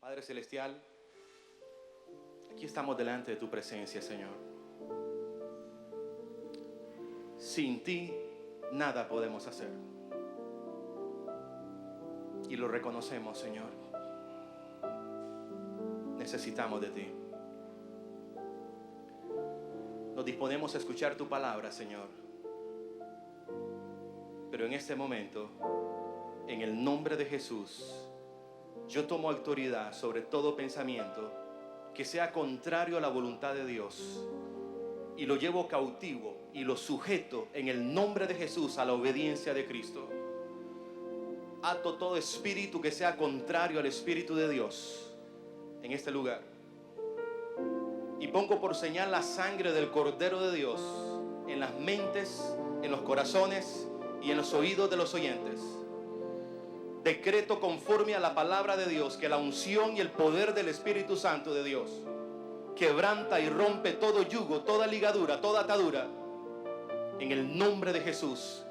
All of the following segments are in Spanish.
Padre Celestial, aquí estamos delante de tu presencia, Señor. Sin ti, nada podemos hacer. Y lo reconocemos, Señor. Necesitamos de ti. Nos disponemos a escuchar tu palabra, Señor. Pero en este momento, en el nombre de Jesús, yo tomo autoridad sobre todo pensamiento que sea contrario a la voluntad de Dios y lo llevo cautivo y lo sujeto en el nombre de Jesús a la obediencia de Cristo. Ato todo espíritu que sea contrario al Espíritu de Dios en este lugar y pongo por señal la sangre del Cordero de Dios en las mentes, en los corazones y en los oídos de los oyentes. Decreto conforme a la palabra de Dios que la unción y el poder del Espíritu Santo de Dios quebranta y rompe todo yugo, toda ligadura, toda atadura en el nombre de Jesús.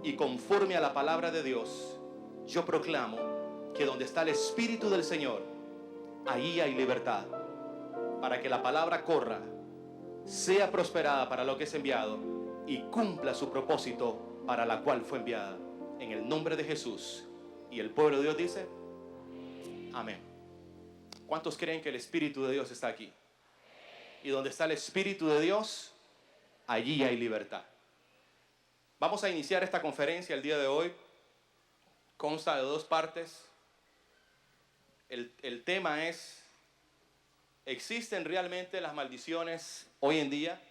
Y conforme a la palabra de Dios, yo proclamo que donde está el Espíritu del Señor, ahí hay libertad, para que la palabra corra, sea prosperada para lo que es enviado y cumpla su propósito para la cual fue enviada. En el nombre de Jesús. Y el pueblo de Dios dice, amén. ¿Cuántos creen que el Espíritu de Dios está aquí? Y donde está el Espíritu de Dios, allí hay libertad. Vamos a iniciar esta conferencia el día de hoy. Consta de dos partes. El tema es, ¿existen realmente las maldiciones hoy en día?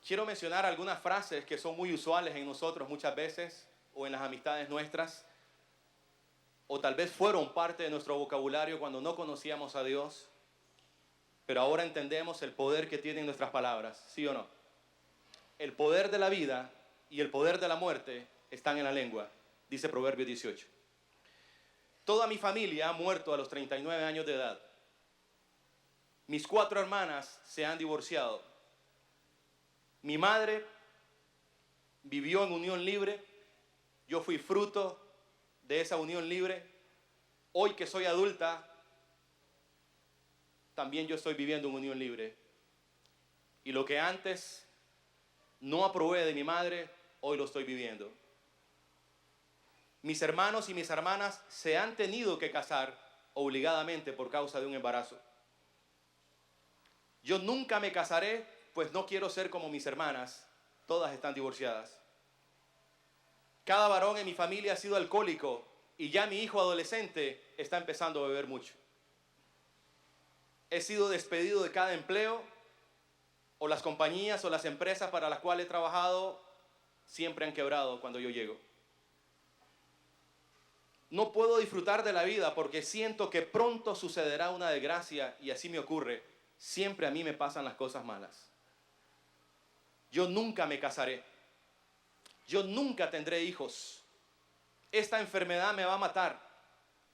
Quiero mencionar algunas frases que son muy usuales en nosotros muchas veces o en las amistades nuestras, o tal vez fueron parte de nuestro vocabulario cuando no conocíamos a Dios, pero ahora entendemos el poder que tienen nuestras palabras, ¿sí o no? El poder de la vida y el poder de la muerte están en la lengua, dice Proverbios 18. Toda mi familia ha muerto a los 39 años de edad. Mis 4 hermanas se han divorciado. Mi madre vivió en unión libre. Yo fui fruto de esa unión libre. Hoy que soy adulta, también yo estoy viviendo en unión libre. Y lo que antes no aprobé de mi madre, hoy lo estoy viviendo. Mis hermanos y mis hermanas se han tenido que casar obligadamente por causa de un embarazo. Yo nunca me casaré, pues no quiero ser como mis hermanas, todas están divorciadas. Cada varón en mi familia ha sido alcohólico y ya mi hijo adolescente está empezando a beber mucho. He sido despedido de cada empleo, o las compañías o las empresas para las cuales he trabajado siempre han quebrado cuando yo llego. No puedo disfrutar de la vida porque siento que pronto sucederá una desgracia y así me ocurre. Siempre a mí me pasan las cosas malas. Yo nunca me casaré. Yo nunca tendré hijos. Esta enfermedad me va a matar.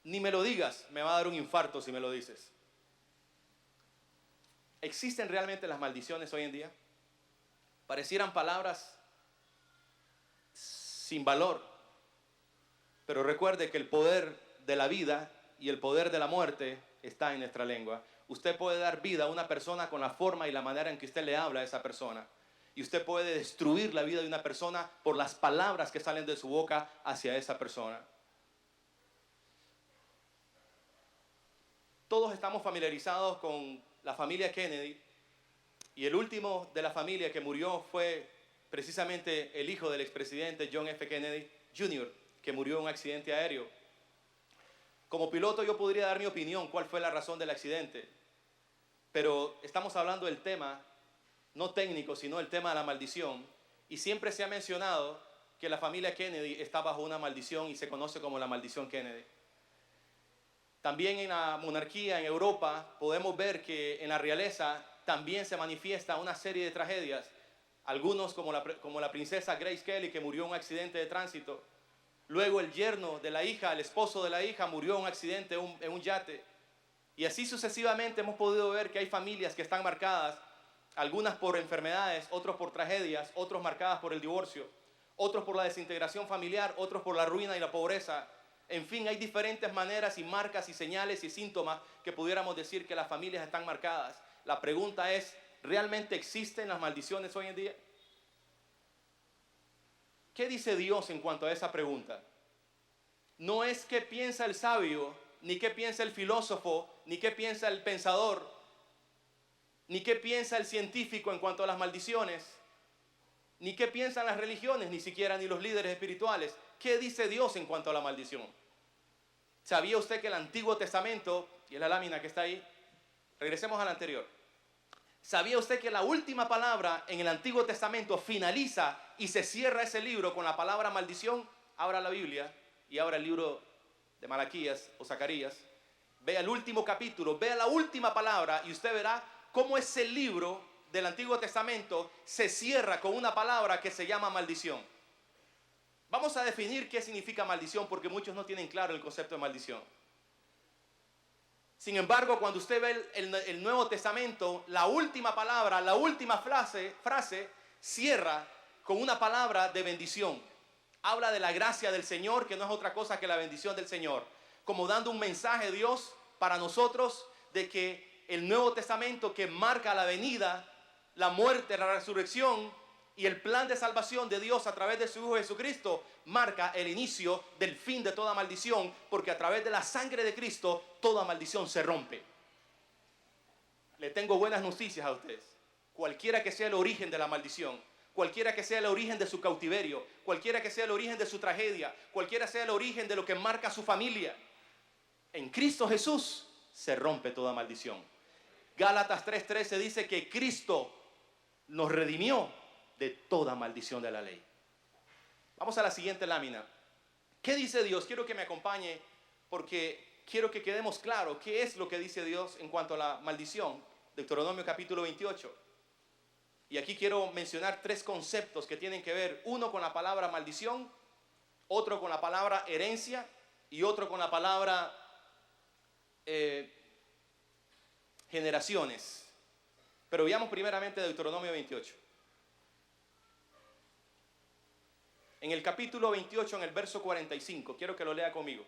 Ni me lo digas, me va a dar un infarto si me lo dices. ¿Existen realmente las maldiciones hoy en día? Parecieran palabras sin valor. Pero recuerde que el poder de la vida y el poder de la muerte está en nuestra lengua. Usted puede dar vida a una persona con la forma y la manera en que usted le habla a esa persona. Y usted puede destruir la vida de una persona por las palabras que salen de su boca hacia esa persona. Todos estamos familiarizados con la familia Kennedy. Y el último de la familia que murió fue precisamente el hijo del expresidente John F. Kennedy Jr., que murió en un accidente aéreo. Como piloto yo podría dar mi opinión cuál fue la razón del accidente. Pero estamos hablando del tema no técnico, sino el tema de la maldición. Y siempre se ha mencionado que la familia Kennedy está bajo una maldición y se conoce como la maldición Kennedy. También en la monarquía en Europa podemos ver que en la realeza también se manifiesta una serie de tragedias. Algunos como la princesa Grace Kelly, que murió en un accidente de tránsito. Luego el yerno de la hija, el esposo de la hija, murió en un accidente en un yate. Y así sucesivamente hemos podido ver que hay familias que están marcadas, algunas por enfermedades, otros por tragedias, otros marcadas por el divorcio, otros por la desintegración familiar, otros por la ruina y la pobreza. En fin, hay diferentes maneras y marcas y señales y síntomas que pudiéramos decir que las familias están marcadas. La pregunta es, ¿realmente existen las maldiciones hoy en día? ¿Qué dice Dios en cuanto a esa pregunta? No es qué piensa el sabio, ni qué piensa el filósofo, ni qué piensa el pensador, ni qué piensa el científico en cuanto a las maldiciones, ni qué piensan las religiones, ni siquiera ni los líderes espirituales. ¿Qué dice Dios en cuanto a la maldición? ¿Sabía usted que el Antiguo Testamento, y es la lámina que está ahí, regresemos al anterior, ¿sabía usted que la última palabra en el Antiguo Testamento finaliza y se cierra ese libro con la palabra maldición? Abra la Biblia y abra el libro de Malaquías o Zacarías, vea el último capítulo, vea la última palabra y usted verá cómo ese libro del Antiguo Testamento se cierra con una palabra que se llama maldición. Vamos a definir qué significa maldición porque muchos no tienen claro el concepto de maldición. Sin embargo, cuando usted ve el Nuevo Testamento, la última palabra, la última frase cierra con una palabra de bendición. Habla de la gracia del Señor, que no es otra cosa que la bendición del Señor. Como dando un mensaje de Dios para nosotros de que el Nuevo Testamento que marca la venida, la muerte, la resurrección y el plan de salvación de Dios a través de su Hijo Jesucristo marca el inicio del fin de toda maldición, porque a través de la sangre de Cristo toda maldición se rompe. Le tengo buenas noticias a ustedes. Cualquiera que sea el origen de la maldición, cualquiera que sea el origen de su cautiverio, cualquiera que sea el origen de su tragedia, cualquiera sea el origen de lo que marca su familia, en Cristo Jesús se rompe toda maldición. Gálatas 3:13 dice que Cristo nos redimió de toda maldición de la ley. Vamos a la siguiente lámina. ¿Qué dice Dios? Quiero que me acompañe porque quiero que quedemos claro qué es lo que dice Dios en cuanto a la maldición. Deuteronomio capítulo 28. Y aquí quiero mencionar 3 conceptos que tienen que ver, uno con la palabra maldición, otro con la palabra herencia y otro con la palabra generaciones. Pero veamos primeramente Deuteronomio 28. En el capítulo 28, en el verso 45, quiero que lo lea conmigo.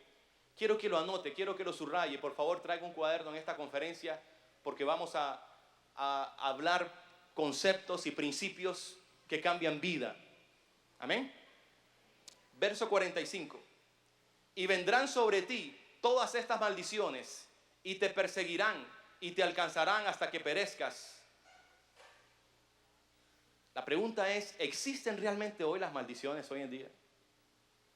Quiero que lo anote, quiero que lo subraye. Por favor, traiga un cuaderno en esta conferencia porque vamos a hablar conceptos y principios que cambian vida. Amén. Verso 45. Y vendrán sobre ti todas estas maldiciones y te perseguirán y te alcanzarán hasta que perezcas. La pregunta es, ¿existen realmente hoy las maldiciones hoy en día?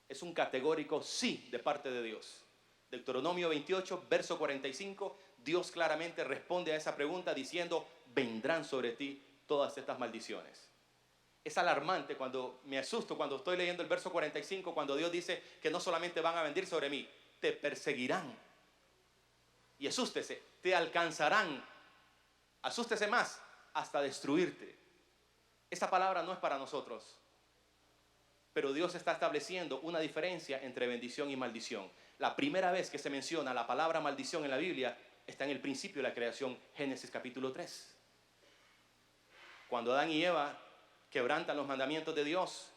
Es un categórico sí de parte de Dios. Deuteronomio 28, verso 45, Dios claramente responde a esa pregunta diciendo, vendrán sobre ti todas estas maldiciones. Es alarmante cuando me asusto cuando estoy leyendo el verso 45, cuando Dios dice que no solamente van a venir sobre mí, te perseguirán. Y asústese, te alcanzarán. Asústese más, hasta destruirte. Esa palabra no es para nosotros. Pero Dios está estableciendo una diferencia entre bendición y maldición. La primera vez que se menciona la palabra maldición en la Biblia está en el principio de la creación, Génesis capítulo 3. Cuando Adán y Eva quebrantan los mandamientos de Dios,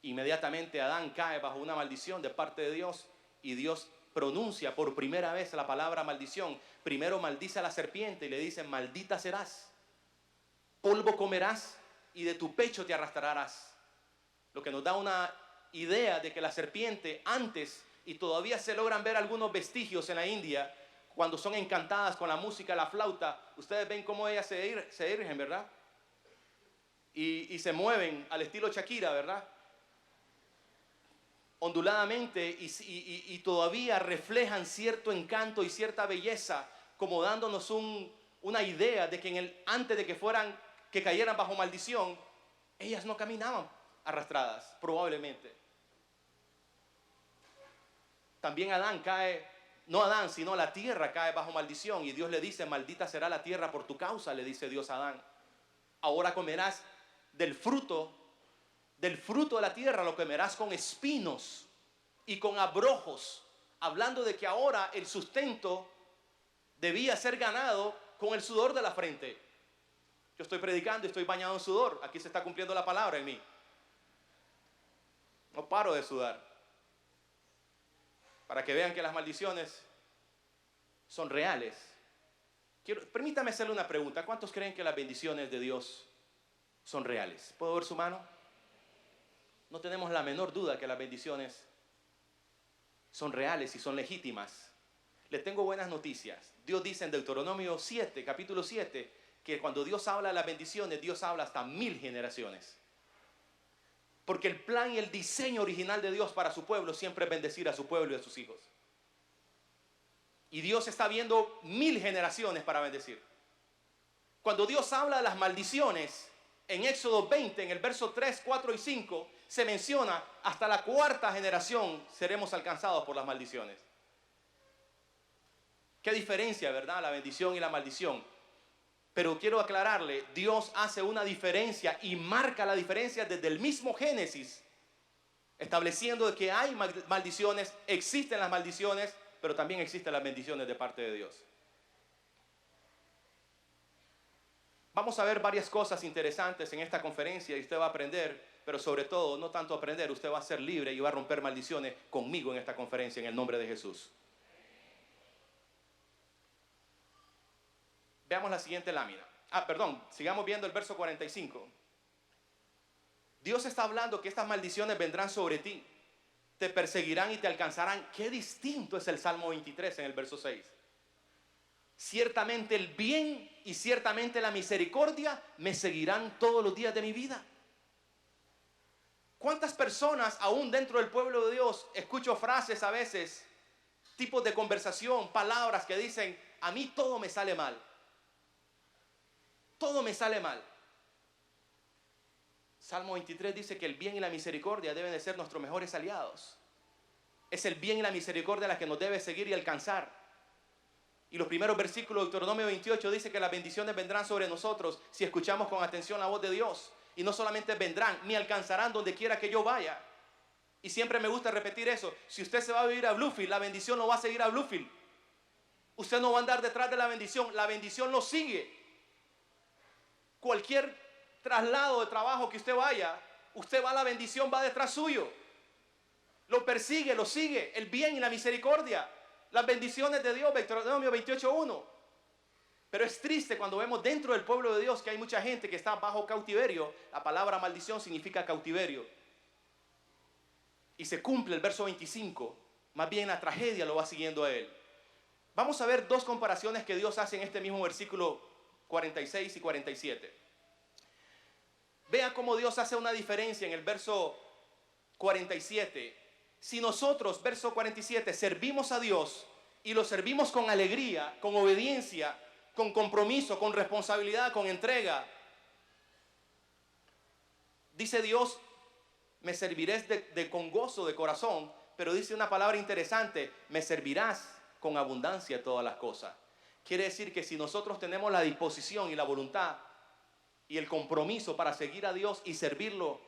inmediatamente Adán cae bajo una maldición de parte de Dios y Dios pronuncia por primera vez la palabra maldición. Primero maldice a la serpiente y le dice, maldita serás, polvo comerás y de tu pecho te arrastrarás. Lo que nos da una idea de que la serpiente antes, y todavía se logran ver algunos vestigios en la India, cuando son encantadas con la música, la flauta, ustedes ven cómo ellas se irgen, ¿verdad? Y se mueven al estilo Shakira, ¿verdad? Onduladamente y todavía reflejan cierto encanto y cierta belleza, como dándonos una idea de que antes de que cayeran bajo maldición, ellas no caminaban arrastradas, probablemente. También Adán cae, no Adán, sino la tierra cae bajo maldición y Dios le dice, maldita será la tierra por tu causa, le dice Dios a Adán. Ahora comerás del fruto de la tierra, lo comerás con espinos y con abrojos, hablando de que ahora el sustento debía ser ganado con el sudor de la frente. Yo estoy predicando y estoy bañado en sudor. Aquí se está cumpliendo la palabra en mí. No paro de sudar. para que vean que las maldiciones son reales. Permítame hacerle una pregunta. ¿Cuántos creen que las bendiciones de Dios son reales? ¿Puedo ver su mano? No tenemos la menor duda que las bendiciones son reales y son legítimas. Les tengo buenas noticias. Dios dice en Deuteronomio 7, capítulo 7, que cuando Dios habla de las bendiciones, Dios habla hasta 1000 generaciones. Porque el plan y el diseño original de Dios para su pueblo siempre es bendecir a su pueblo y a sus hijos. Y Dios está viendo 1000 generaciones para bendecir. Cuando Dios habla de las maldiciones, en Éxodo 20, en el verso 3, 4 y 5, se menciona hasta la 4ª generación seremos alcanzados por las maldiciones. Qué diferencia, ¿verdad? La bendición y la maldición. Pero quiero aclararle, Dios hace una diferencia y marca la diferencia desde el mismo Génesis, estableciendo que hay maldiciones, existen las maldiciones, pero también existen las bendiciones de parte de Dios. Vamos a ver varias cosas interesantes en esta conferencia y usted va a aprender, pero sobre todo, no tanto aprender, usted va a ser libre y va a romper maldiciones conmigo en esta conferencia en el nombre de Jesús. Veamos la siguiente lámina. Sigamos viendo el verso 45. Dios está hablando que estas maldiciones vendrán sobre ti, te perseguirán y te alcanzarán. Qué distinto es el Salmo 23 en el verso 6. Ciertamente el bien y ciertamente la misericordia me seguirán todos los días de mi vida. ¿Cuántas personas aún dentro del pueblo de Dios escucho frases a veces, tipos de conversación, palabras que dicen, a mí todo me sale mal? Todo me sale mal. Salmo 23 dice que el bien y la misericordia deben de ser nuestros mejores aliados. Es el bien y la misericordia la que nos debe seguir y alcanzar. Y los primeros versículos de Deuteronomio 28 dice que las bendiciones vendrán sobre nosotros si escuchamos con atención la voz de Dios. Y no solamente vendrán, me alcanzarán donde quiera que yo vaya. Y siempre me gusta repetir eso. Si usted se va a vivir a Bluefield, la bendición no va a seguir a Bluefield. Usted no va a andar detrás de la bendición lo sigue. Cualquier traslado de trabajo que usted vaya, usted va, la bendición va detrás suyo. Lo persigue, lo sigue, el bien y la misericordia. Las bendiciones de Dios, Deuteronomio 28:1. Pero es triste cuando vemos dentro del pueblo de Dios que hay mucha gente que está bajo cautiverio. La palabra maldición significa cautiverio. Y se cumple el verso 25. Más bien la tragedia lo va siguiendo a él. Vamos a ver dos comparaciones que Dios hace en este mismo versículo 46 y 47. Vea cómo Dios hace una diferencia en el verso 47. Si nosotros, verso 47, servimos a Dios y lo servimos con alegría, con obediencia, con compromiso, con responsabilidad, con entrega, dice Dios, me servirás con gozo de corazón, pero dice una palabra interesante, me servirás con abundancia todas las cosas. Quiere decir que si nosotros tenemos la disposición y la voluntad y el compromiso para seguir a Dios y servirlo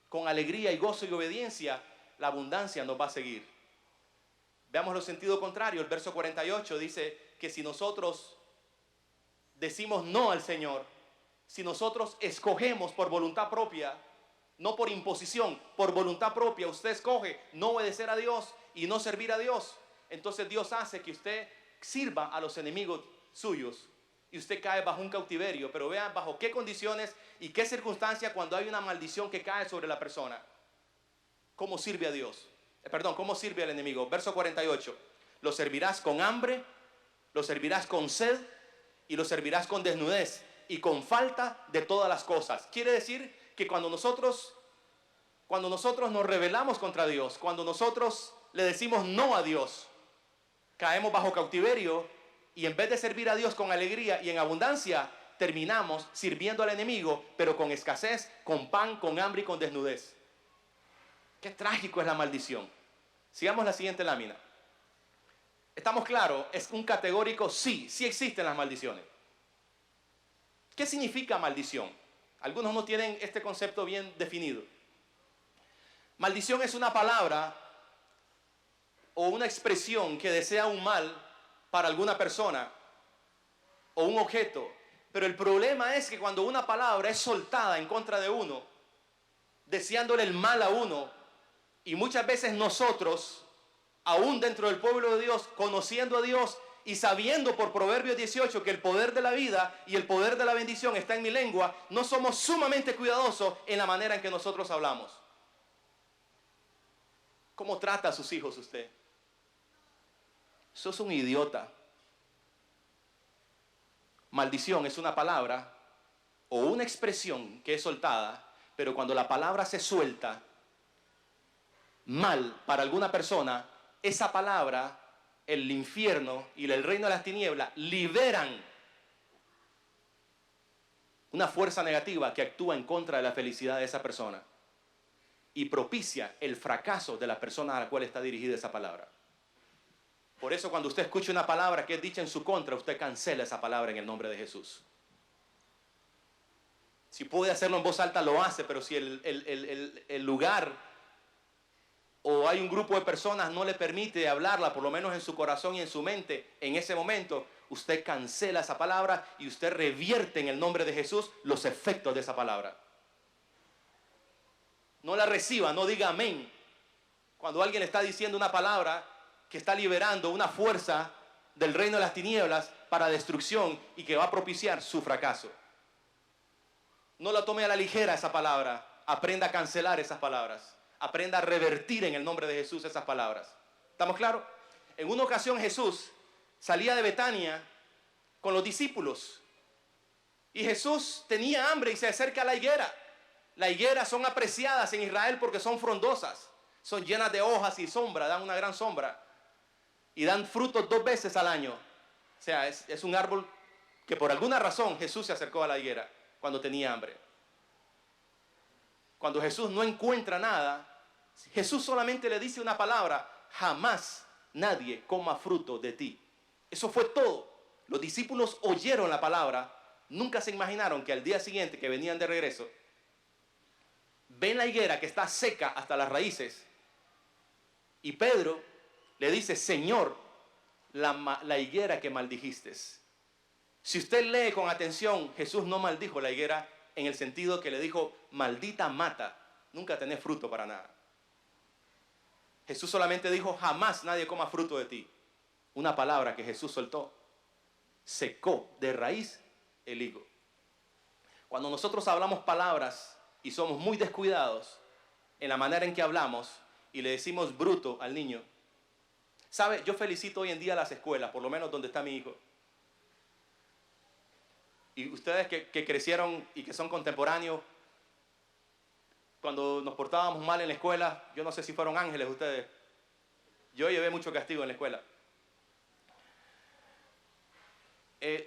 con alegría y gozo y obediencia, la abundancia nos va a seguir. Veamos el sentido contrario. El verso 48 dice que si nosotros decimos no al Señor, si nosotros escogemos por voluntad propia, no por imposición, por voluntad propia, usted escoge no obedecer a Dios y no servir a Dios, entonces Dios hace que usted sirva a los enemigos suyos y usted cae bajo un cautiverio. Pero vean bajo qué condiciones y qué circunstancias cuando hay una maldición que cae sobre la persona. ¿Cómo sirve a Dios? ¿Cómo sirve al enemigo? Verso 48. Lo servirás con hambre, lo servirás con sed y lo servirás con desnudez y con falta de todas las cosas. Quiere decir que cuando nosotros nos rebelamos contra Dios, cuando nosotros le decimos no a Dios, caemos bajo cautiverio y en vez de servir a Dios con alegría y en abundancia, terminamos sirviendo al enemigo, pero con escasez, con pan, con hambre y con desnudez. Qué trágico es la maldición. Sigamos la siguiente lámina. ¿Estamos claros? Es un categórico sí existen las maldiciones. ¿Qué significa maldición? Algunos no tienen este concepto bien definido. Maldición es una palabra o una expresión que desea un mal para alguna persona o un objeto. Pero el problema es que cuando una palabra es soltada en contra de uno, deseándole el mal a uno, y muchas veces nosotros aún dentro del pueblo de Dios, conociendo a Dios y sabiendo por Proverbios 18 que el poder de la vida y el poder de la bendición está en mi lengua, no somos sumamente cuidadosos en la manera en que nosotros hablamos. ¿Cómo trata a sus hijos usted? Sos un idiota. Maldición es una palabra o una expresión que es soltada, pero cuando la palabra se suelta mal para alguna persona, esa palabra, el infierno y el reino de las tinieblas liberan una fuerza negativa que actúa en contra de la felicidad de esa persona y propicia el fracaso de la persona a la cual está dirigida esa palabra. Por eso cuando usted escucha una palabra que es dicha en su contra, usted cancela esa palabra en el nombre de Jesús. Si puede hacerlo en voz alta, lo hace, pero si el lugar o hay un grupo de personas no le permite hablarla, por lo menos en su corazón y en su mente, en ese momento, usted cancela esa palabra y usted revierte en el nombre de Jesús los efectos de esa palabra. No la reciba, no diga amén. Cuando alguien está diciendo una palabra que está liberando una fuerza del reino de las tinieblas para destrucción y que va a propiciar su fracaso. No la tome a la ligera esa palabra. Aprenda a cancelar esas palabras. Aprenda a revertir en el nombre de Jesús esas palabras. ¿Estamos claros? En una ocasión Jesús salía de Betania con los discípulos. Y Jesús tenía hambre y se acerca a la higuera. Las higueras son apreciadas en Israel porque son frondosas. Son llenas de hojas y sombra, dan una gran sombra. Y dan frutos 2 veces al año. O sea, es un árbol que por alguna razón Jesús se acercó a la higuera cuando tenía hambre. Cuando Jesús no encuentra nada, Jesús solamente le dice una palabra: jamás nadie coma fruto de ti. Eso fue todo. Los discípulos oyeron la palabra, nunca se imaginaron que al día siguiente que venían de regreso, ven la higuera que está seca hasta las raíces. Y Pedro le dice: Señor, la higuera que maldijiste. Si usted lee con atención, Jesús no maldijo la higuera en el sentido que le dijo: maldita mata, nunca tenés fruto para nada. Jesús solamente dijo: jamás nadie coma fruto de ti. Una palabra que Jesús soltó secó de raíz el higo. Cuando nosotros hablamos palabras y somos muy descuidados en la manera en que hablamos y le decimos bruto al niño, ¿sabe? Yo felicito hoy en día a las escuelas, por lo menos donde está mi hijo. Y ustedes que crecieron y que son contemporáneos, cuando nos portábamos mal en la escuela, yo no sé si fueron ángeles ustedes. Yo llevé mucho castigo en la escuela.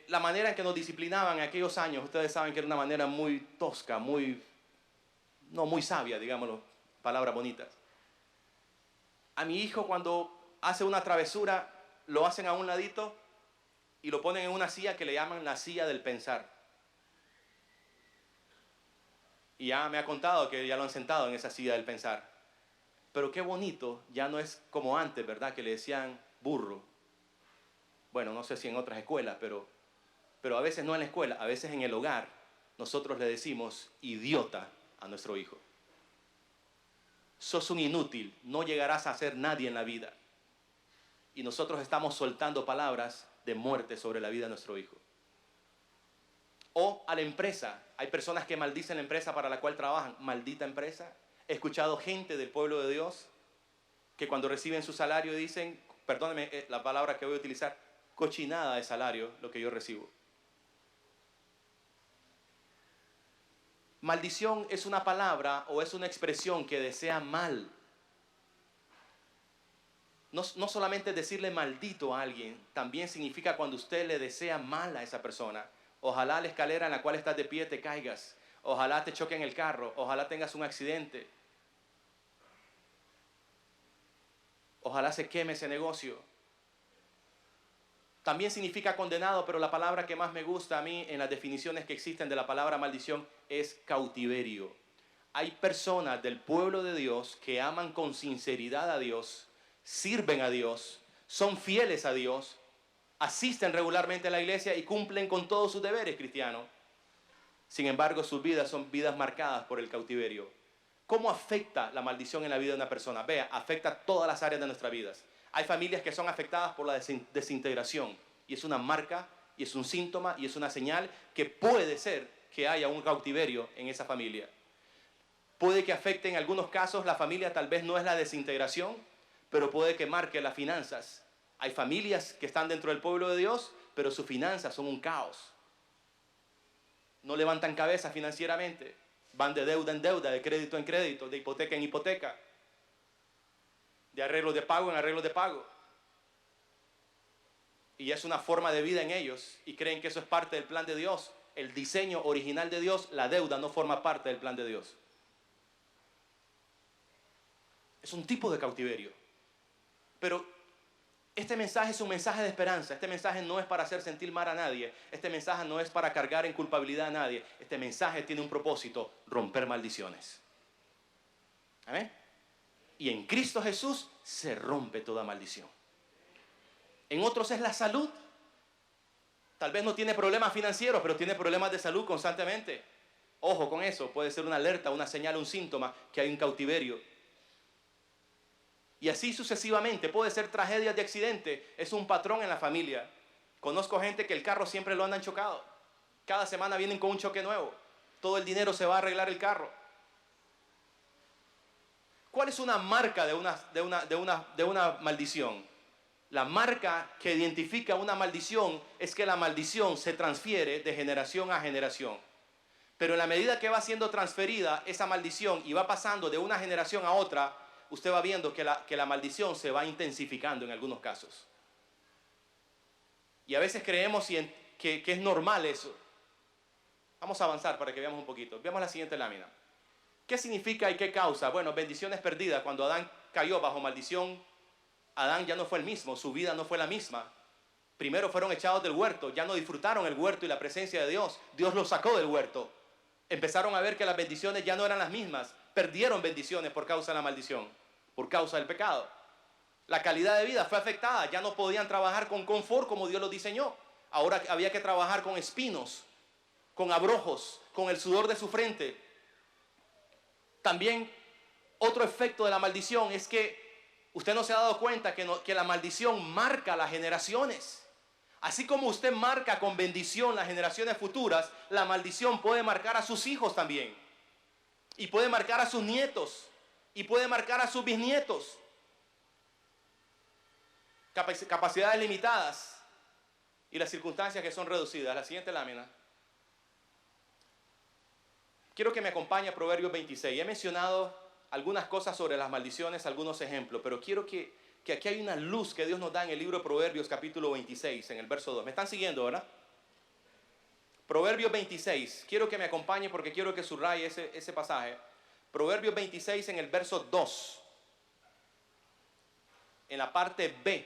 La manera en que nos disciplinaban en aquellos años, ustedes saben que era una manera muy tosca, no muy sabia, digámoslo, palabras bonitas. A mi hijo, cuando hace una travesura, lo hacen a un ladito y lo ponen en una silla que le llaman la silla del pensar. Y ya me ha contado que ya lo han sentado en esa silla del pensar. Pero qué bonito, ya no es como antes, ¿verdad? Que le decían burro. Bueno, no sé si en otras escuelas, pero a veces no en la escuela, a veces en el hogar, nosotros le decimos idiota a nuestro hijo. Sos un inútil, no llegarás a ser nadie en la vida. Y nosotros estamos soltando palabras de muerte sobre la vida de nuestro hijo. O a la empresa. Hay personas que maldicen la empresa para la cual trabajan. Maldita empresa. He escuchado gente del pueblo de Dios que cuando reciben su salario dicen, perdónenme la palabra que voy a utilizar, cochinada de salario lo que yo recibo. Maldición es una palabra o es una expresión que desea mal. No solamente decirle maldito a alguien, también significa cuando usted le desea mal a esa persona. Ojalá la escalera en la cual estás de pie te caigas. Ojalá te choquen el carro. Ojalá tengas un accidente. Ojalá se queme ese negocio. También significa condenado, pero la palabra que más me gusta a mí en las definiciones que existen de la palabra maldición es cautiverio. Hay personas del pueblo de Dios que aman con sinceridad a Dios, sirven a Dios, son fieles a Dios, asisten regularmente a la iglesia y cumplen con todos sus deberes cristianos. Sin embargo, sus vidas son vidas marcadas por el cautiverio. ¿Cómo afecta la maldición en la vida de una persona? Vea, afecta todas las áreas de nuestras vidas. Hay familias que son afectadas por la desintegración y es una marca y es un síntoma y es una señal que puede ser que haya un cautiverio en esa familia. Puede que afecte en algunos casos la familia, tal vez no es la desintegración, pero puede que marque las finanzas. Hay familias que están dentro del pueblo de Dios, pero sus finanzas son un caos. No levantan cabeza financieramente. Van de deuda en deuda, de crédito en crédito, de hipoteca en hipoteca, de arreglos de pago en arreglos de pago. Y es una forma de vida en ellos y creen que eso es parte del plan de Dios. El diseño original de Dios, la deuda no forma parte del plan de Dios. Es un tipo de cautiverio. Pero este mensaje es un mensaje de esperanza. Este mensaje no es para hacer sentir mal a nadie. Este mensaje no es para cargar en culpabilidad a nadie. Este mensaje tiene un propósito: romper maldiciones. ¿Amén? Y en Cristo Jesús se rompe toda maldición. En otros es la salud. Tal vez no tiene problemas financieros, pero tiene problemas de salud constantemente. Ojo con eso, puede ser una alerta, una señal, un síntoma que hay un cautiverio. Y así sucesivamente, puede ser tragedias de accidente, es un patrón en la familia. Conozco gente que el carro siempre lo andan chocado. Cada semana vienen con un choque nuevo. Todo el dinero se va a arreglar el carro. ¿Cuál es una marca de una maldición? La marca que identifica una maldición es que la maldición se transfiere de generación a generación. Pero en la medida que va siendo transferida esa maldición y va pasando de una generación a otra, usted va viendo que la maldición se va intensificando en algunos casos. Y a veces creemos que es normal eso. Vamos a avanzar para que veamos un poquito. Veamos la siguiente lámina. ¿Qué significa y qué causa? Bueno, bendiciones perdidas. Cuando Adán cayó bajo maldición, Adán ya no fue el mismo, su vida no fue la misma. Primero fueron echados del huerto, ya no disfrutaron el huerto y la presencia de Dios. Dios los sacó del huerto. Empezaron a ver que las bendiciones ya no eran las mismas. Perdieron bendiciones por causa de la maldición, por causa del pecado. La calidad de vida fue afectada, ya no podían trabajar con confort como Dios los diseñó. Ahora había que trabajar con espinos, con abrojos, con el sudor de su frente. También otro efecto de la maldición es que usted no se ha dado cuenta que la maldición marca las generaciones. Así como usted marca con bendición las generaciones futuras, la maldición puede marcar a sus hijos también. Y puede marcar a sus nietos. Y puede marcar a sus bisnietos. Capacidades limitadas y las circunstancias que son reducidas. La siguiente lámina. Quiero que me acompañe a Proverbios 26. He mencionado algunas cosas sobre las maldiciones, algunos ejemplos, pero quiero que aquí hay una luz que Dios nos da en el libro de Proverbios capítulo 26, en el verso 2. ¿Me están siguiendo, verdad? Proverbios 26. Quiero que me acompañe porque quiero que subraye ese pasaje. Proverbios 26 en el verso 2. En la parte B.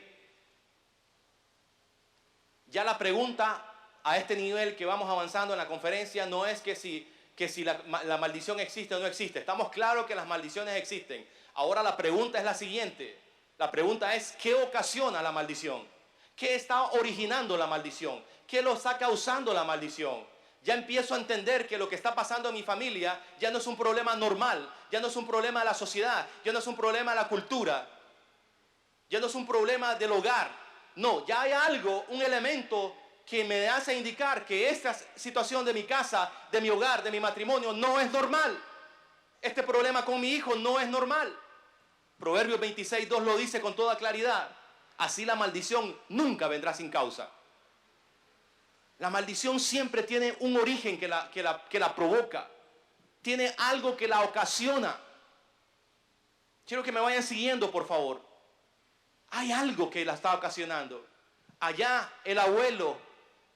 Ya la pregunta a este nivel que vamos avanzando en la conferencia no es que si la maldición existe o no existe. Estamos claros que las maldiciones existen. Ahora la pregunta es la siguiente. La pregunta es: ¿qué ocasiona la maldición? ¿Qué está originando la maldición? ¿Qué lo está causando la maldición? Ya empiezo a entender que lo que está pasando en mi familia ya no es un problema normal, ya no es un problema de la sociedad, ya no es un problema de la cultura, ya no es un problema del hogar. No, ya hay algo, un elemento que me hace indicar que esta situación de mi casa, de mi hogar, de mi matrimonio no es normal. Este problema con mi hijo no es normal. Proverbios 26:2 lo dice con toda claridad. Así la maldición nunca vendrá sin causa. La maldición siempre tiene un origen que la provoca. Tiene algo que la ocasiona. Quiero que me vayan siguiendo, por favor. Hay algo que la está ocasionando. Allá el abuelo,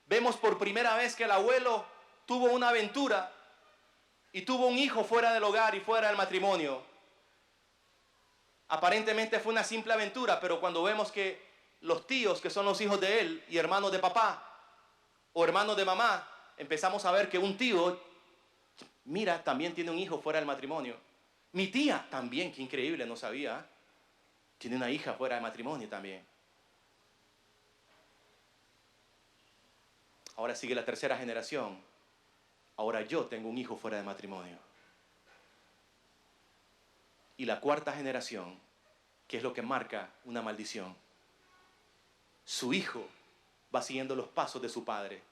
vemos por primera vez que el abuelo tuvo una aventura y tuvo un hijo fuera del hogar y fuera del matrimonio. Aparentemente fue una simple aventura, pero cuando vemos que los tíos, que son los hijos de él y hermanos de papá o hermanos de mamá, empezamos a ver que un tío, mira, también tiene un hijo fuera del matrimonio. Mi tía también, qué increíble, no sabía. Tiene una hija fuera de matrimonio también. Ahora sigue la tercera generación. Ahora yo tengo un hijo fuera de matrimonio. Y la cuarta generación. ¿Qué es lo que marca una maldición? Su hijo va siguiendo los pasos de su padre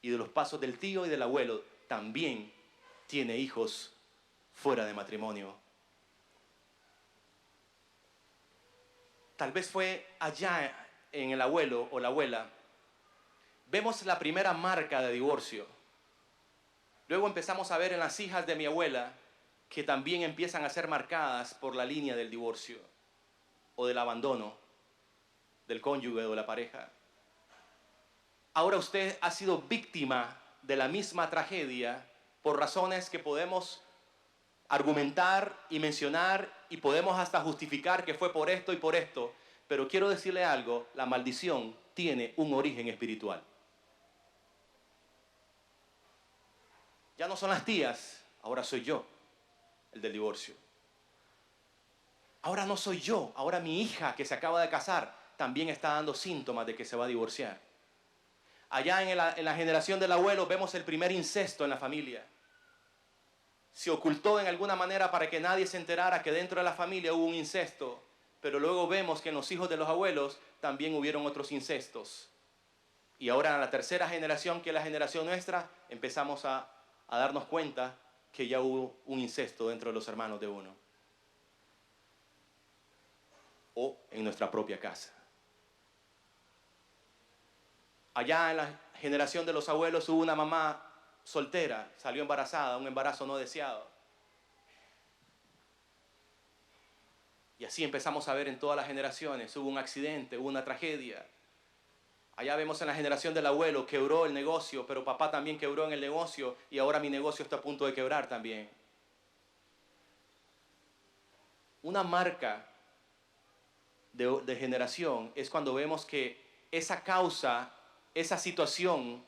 y de los pasos del tío y del abuelo. También tiene hijos fuera de matrimonio. Tal vez fue allá en el abuelo o la abuela. Vemos la primera marca de divorcio. Luego empezamos a ver en las hijas de mi abuela que también empiezan a ser marcadas por la línea del divorcio o del abandono del cónyuge o de la pareja. Ahora usted ha sido víctima de la misma tragedia por razones que podemos argumentar y mencionar y podemos hasta justificar que fue por esto y por esto. Pero quiero decirle algo, la maldición tiene un origen espiritual. Ya no son las tías, ahora soy yo, el del divorcio. Ahora no soy yo, ahora mi hija que se acaba de casar también está dando síntomas de que se va a divorciar. Allá en la generación del abuelo vemos el primer incesto en la familia. Se ocultó en alguna manera para que nadie se enterara que dentro de la familia hubo un incesto, pero luego vemos que en los hijos de los abuelos también hubieron otros incestos. Y ahora en la tercera generación, que es la generación nuestra, empezamos a darnos cuenta que ya hubo un incesto dentro de los hermanos de uno. O en nuestra propia casa. Allá en la generación de los abuelos hubo una mamá soltera, salió embarazada, un embarazo no deseado. Y así empezamos a ver en todas las generaciones, hubo un accidente, hubo una tragedia. Allá vemos en la generación del abuelo, quebró el negocio, pero papá también quebró en el negocio y ahora mi negocio está a punto de quebrar también. Una marca de generación es cuando vemos que esa causa, esa situación,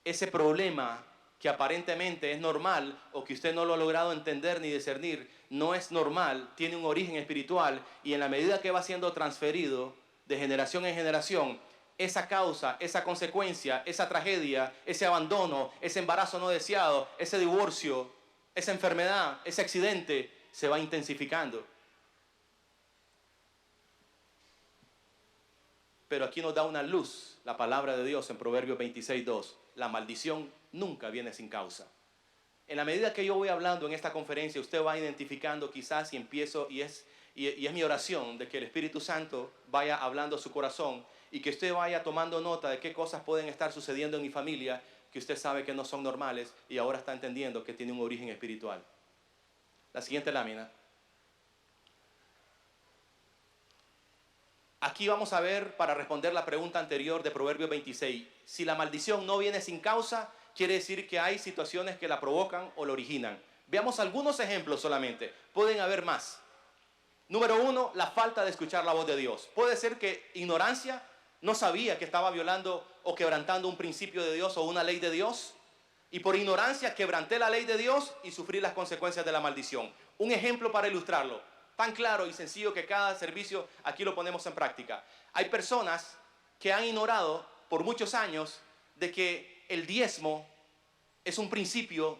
ese problema que aparentemente es normal o que usted no lo ha logrado entender ni discernir, no es normal, tiene un origen espiritual y en la medida que va siendo transferido de generación en generación, esa causa, esa consecuencia, esa tragedia, ese abandono, ese embarazo no deseado, ese divorcio, esa enfermedad, ese accidente, se va intensificando. Pero aquí nos da una luz la palabra de Dios en Proverbios 26:2. La maldición nunca viene sin causa. En la medida que yo voy hablando en esta conferencia, usted va identificando quizás y empiezo, y es mi oración de que el Espíritu Santo vaya hablando a su corazón y que usted vaya tomando nota de qué cosas pueden estar sucediendo en mi familia que usted sabe que no son normales y ahora está entendiendo que tiene un origen espiritual. La siguiente lámina. Aquí vamos a ver, para responder la pregunta anterior de Proverbios 26, si la maldición no viene sin causa, quiere decir que hay situaciones que la provocan o la originan. Veamos algunos ejemplos solamente, pueden haber más. Número 1, la falta de escuchar la voz de Dios. Puede ser que ignorancia, no sabía que estaba violando o quebrantando un principio de Dios o una ley de Dios, y por ignorancia quebranté la ley de Dios y sufrí las consecuencias de la maldición. Un ejemplo para ilustrarlo. Tan claro y sencillo que cada servicio aquí lo ponemos en práctica. Hay personas que han ignorado por muchos años de que el diezmo es un principio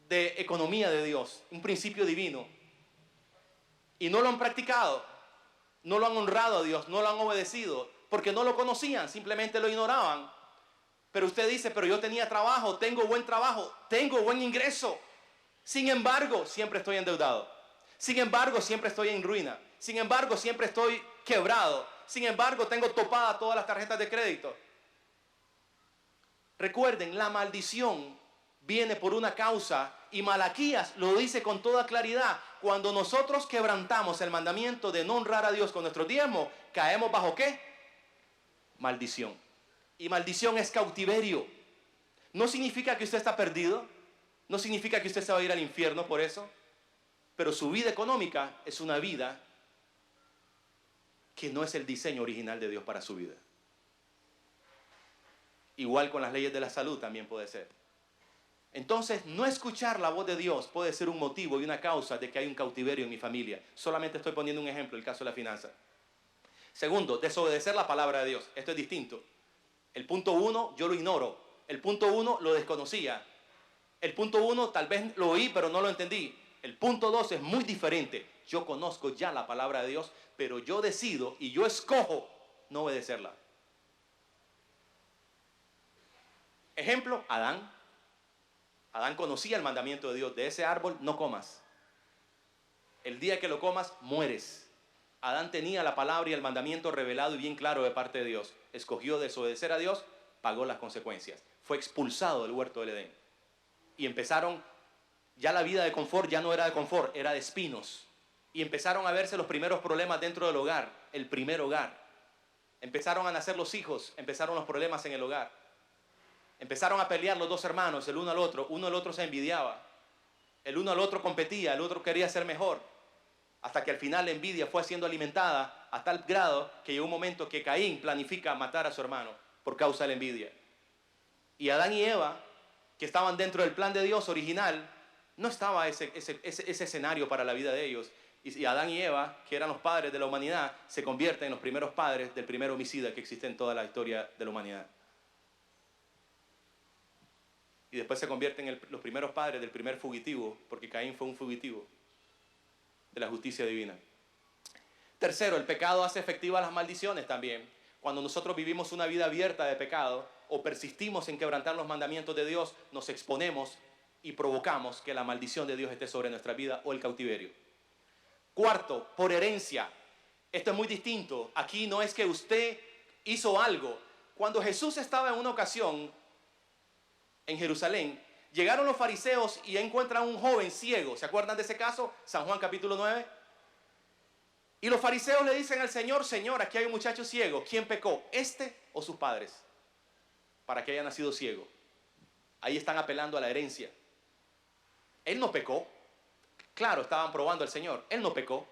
de economía de Dios, un principio divino. Y no lo han practicado, no lo han honrado a Dios, no lo han obedecido, porque no lo conocían, simplemente lo ignoraban. Pero usted dice, pero yo tenía trabajo, tengo buen trabajo, tengo buen ingreso. Sin embargo, siempre estoy endeudado. Sin embargo, siempre estoy en ruina. Sin embargo, siempre estoy quebrado. Sin embargo, tengo topadas todas las tarjetas de crédito. Recuerden, la maldición viene por una causa y Malaquías lo dice con toda claridad. Cuando nosotros quebrantamos el mandamiento de no honrar a Dios con nuestro diezmo, ¿caemos bajo qué? Maldición. Y maldición es cautiverio. No significa que usted está perdido. No significa que usted se va a ir al infierno por eso. Pero su vida económica es una vida que no es el diseño original de Dios para su vida. Igual con las leyes de la salud también puede ser. Entonces, no escuchar la voz de Dios puede ser un motivo y una causa de que hay un cautiverio en mi familia. Solamente estoy poniendo un ejemplo, el caso de la finanza. Segundo, desobedecer la palabra de Dios. Esto es distinto. El punto 1 yo lo ignoro. El punto 1 lo desconocía. El punto 1 tal vez lo oí pero no lo entendí. El punto 2 es muy diferente. Yo conozco ya la palabra de Dios, pero yo decido y yo escojo no obedecerla. Ejemplo, Adán. Adán conocía el mandamiento de Dios: de ese árbol no comas. El día que lo comas, mueres. Adán tenía la palabra y el mandamiento revelado y bien claro de parte de Dios. Escogió desobedecer a Dios, pagó las consecuencias. Fue expulsado del huerto del Edén. Y empezaron, ya la vida de confort ya no era de confort, era de espinos. Y empezaron a verse los primeros problemas dentro del hogar, el primer hogar. Empezaron a nacer los hijos, empezaron los problemas en el hogar. Empezaron a pelear los dos hermanos, el uno al otro se envidiaba. El uno al otro competía, el otro quería ser mejor. Hasta que al final la envidia fue siendo alimentada a tal grado que llegó un momento que Caín planifica matar a su hermano por causa de la envidia. Y Adán y Eva, que estaban dentro del plan de Dios original, no estaba ese escenario para la vida de ellos. Y Adán y Eva, que eran los padres de la humanidad, se convierten en los primeros padres del primer homicida que existe en toda la historia de la humanidad. Y después se convierten en los primeros padres del primer fugitivo, porque Caín fue un fugitivo de la justicia divina. Tercero, el pecado hace efectivas las maldiciones también. Cuando nosotros vivimos una vida abierta de pecado o persistimos en quebrantar los mandamientos de Dios, nos exponemos y provocamos que la maldición de Dios esté sobre nuestra vida o el cautiverio. Cuarto, por herencia. Esto es muy distinto. Aquí no es que usted hizo algo. Cuando Jesús estaba en una ocasión en Jerusalén, llegaron los fariseos y encuentran a un joven ciego. ¿Se acuerdan de ese caso? San Juan capítulo 9. Y los fariseos le dicen al Señor: Señor, aquí hay un muchacho ciego. ¿Quién pecó? ¿Este o sus padres? Para que haya nacido ciego. Ahí están apelando a la herencia. Él no pecó. Claro, estaban probando al Señor. Él no pecó.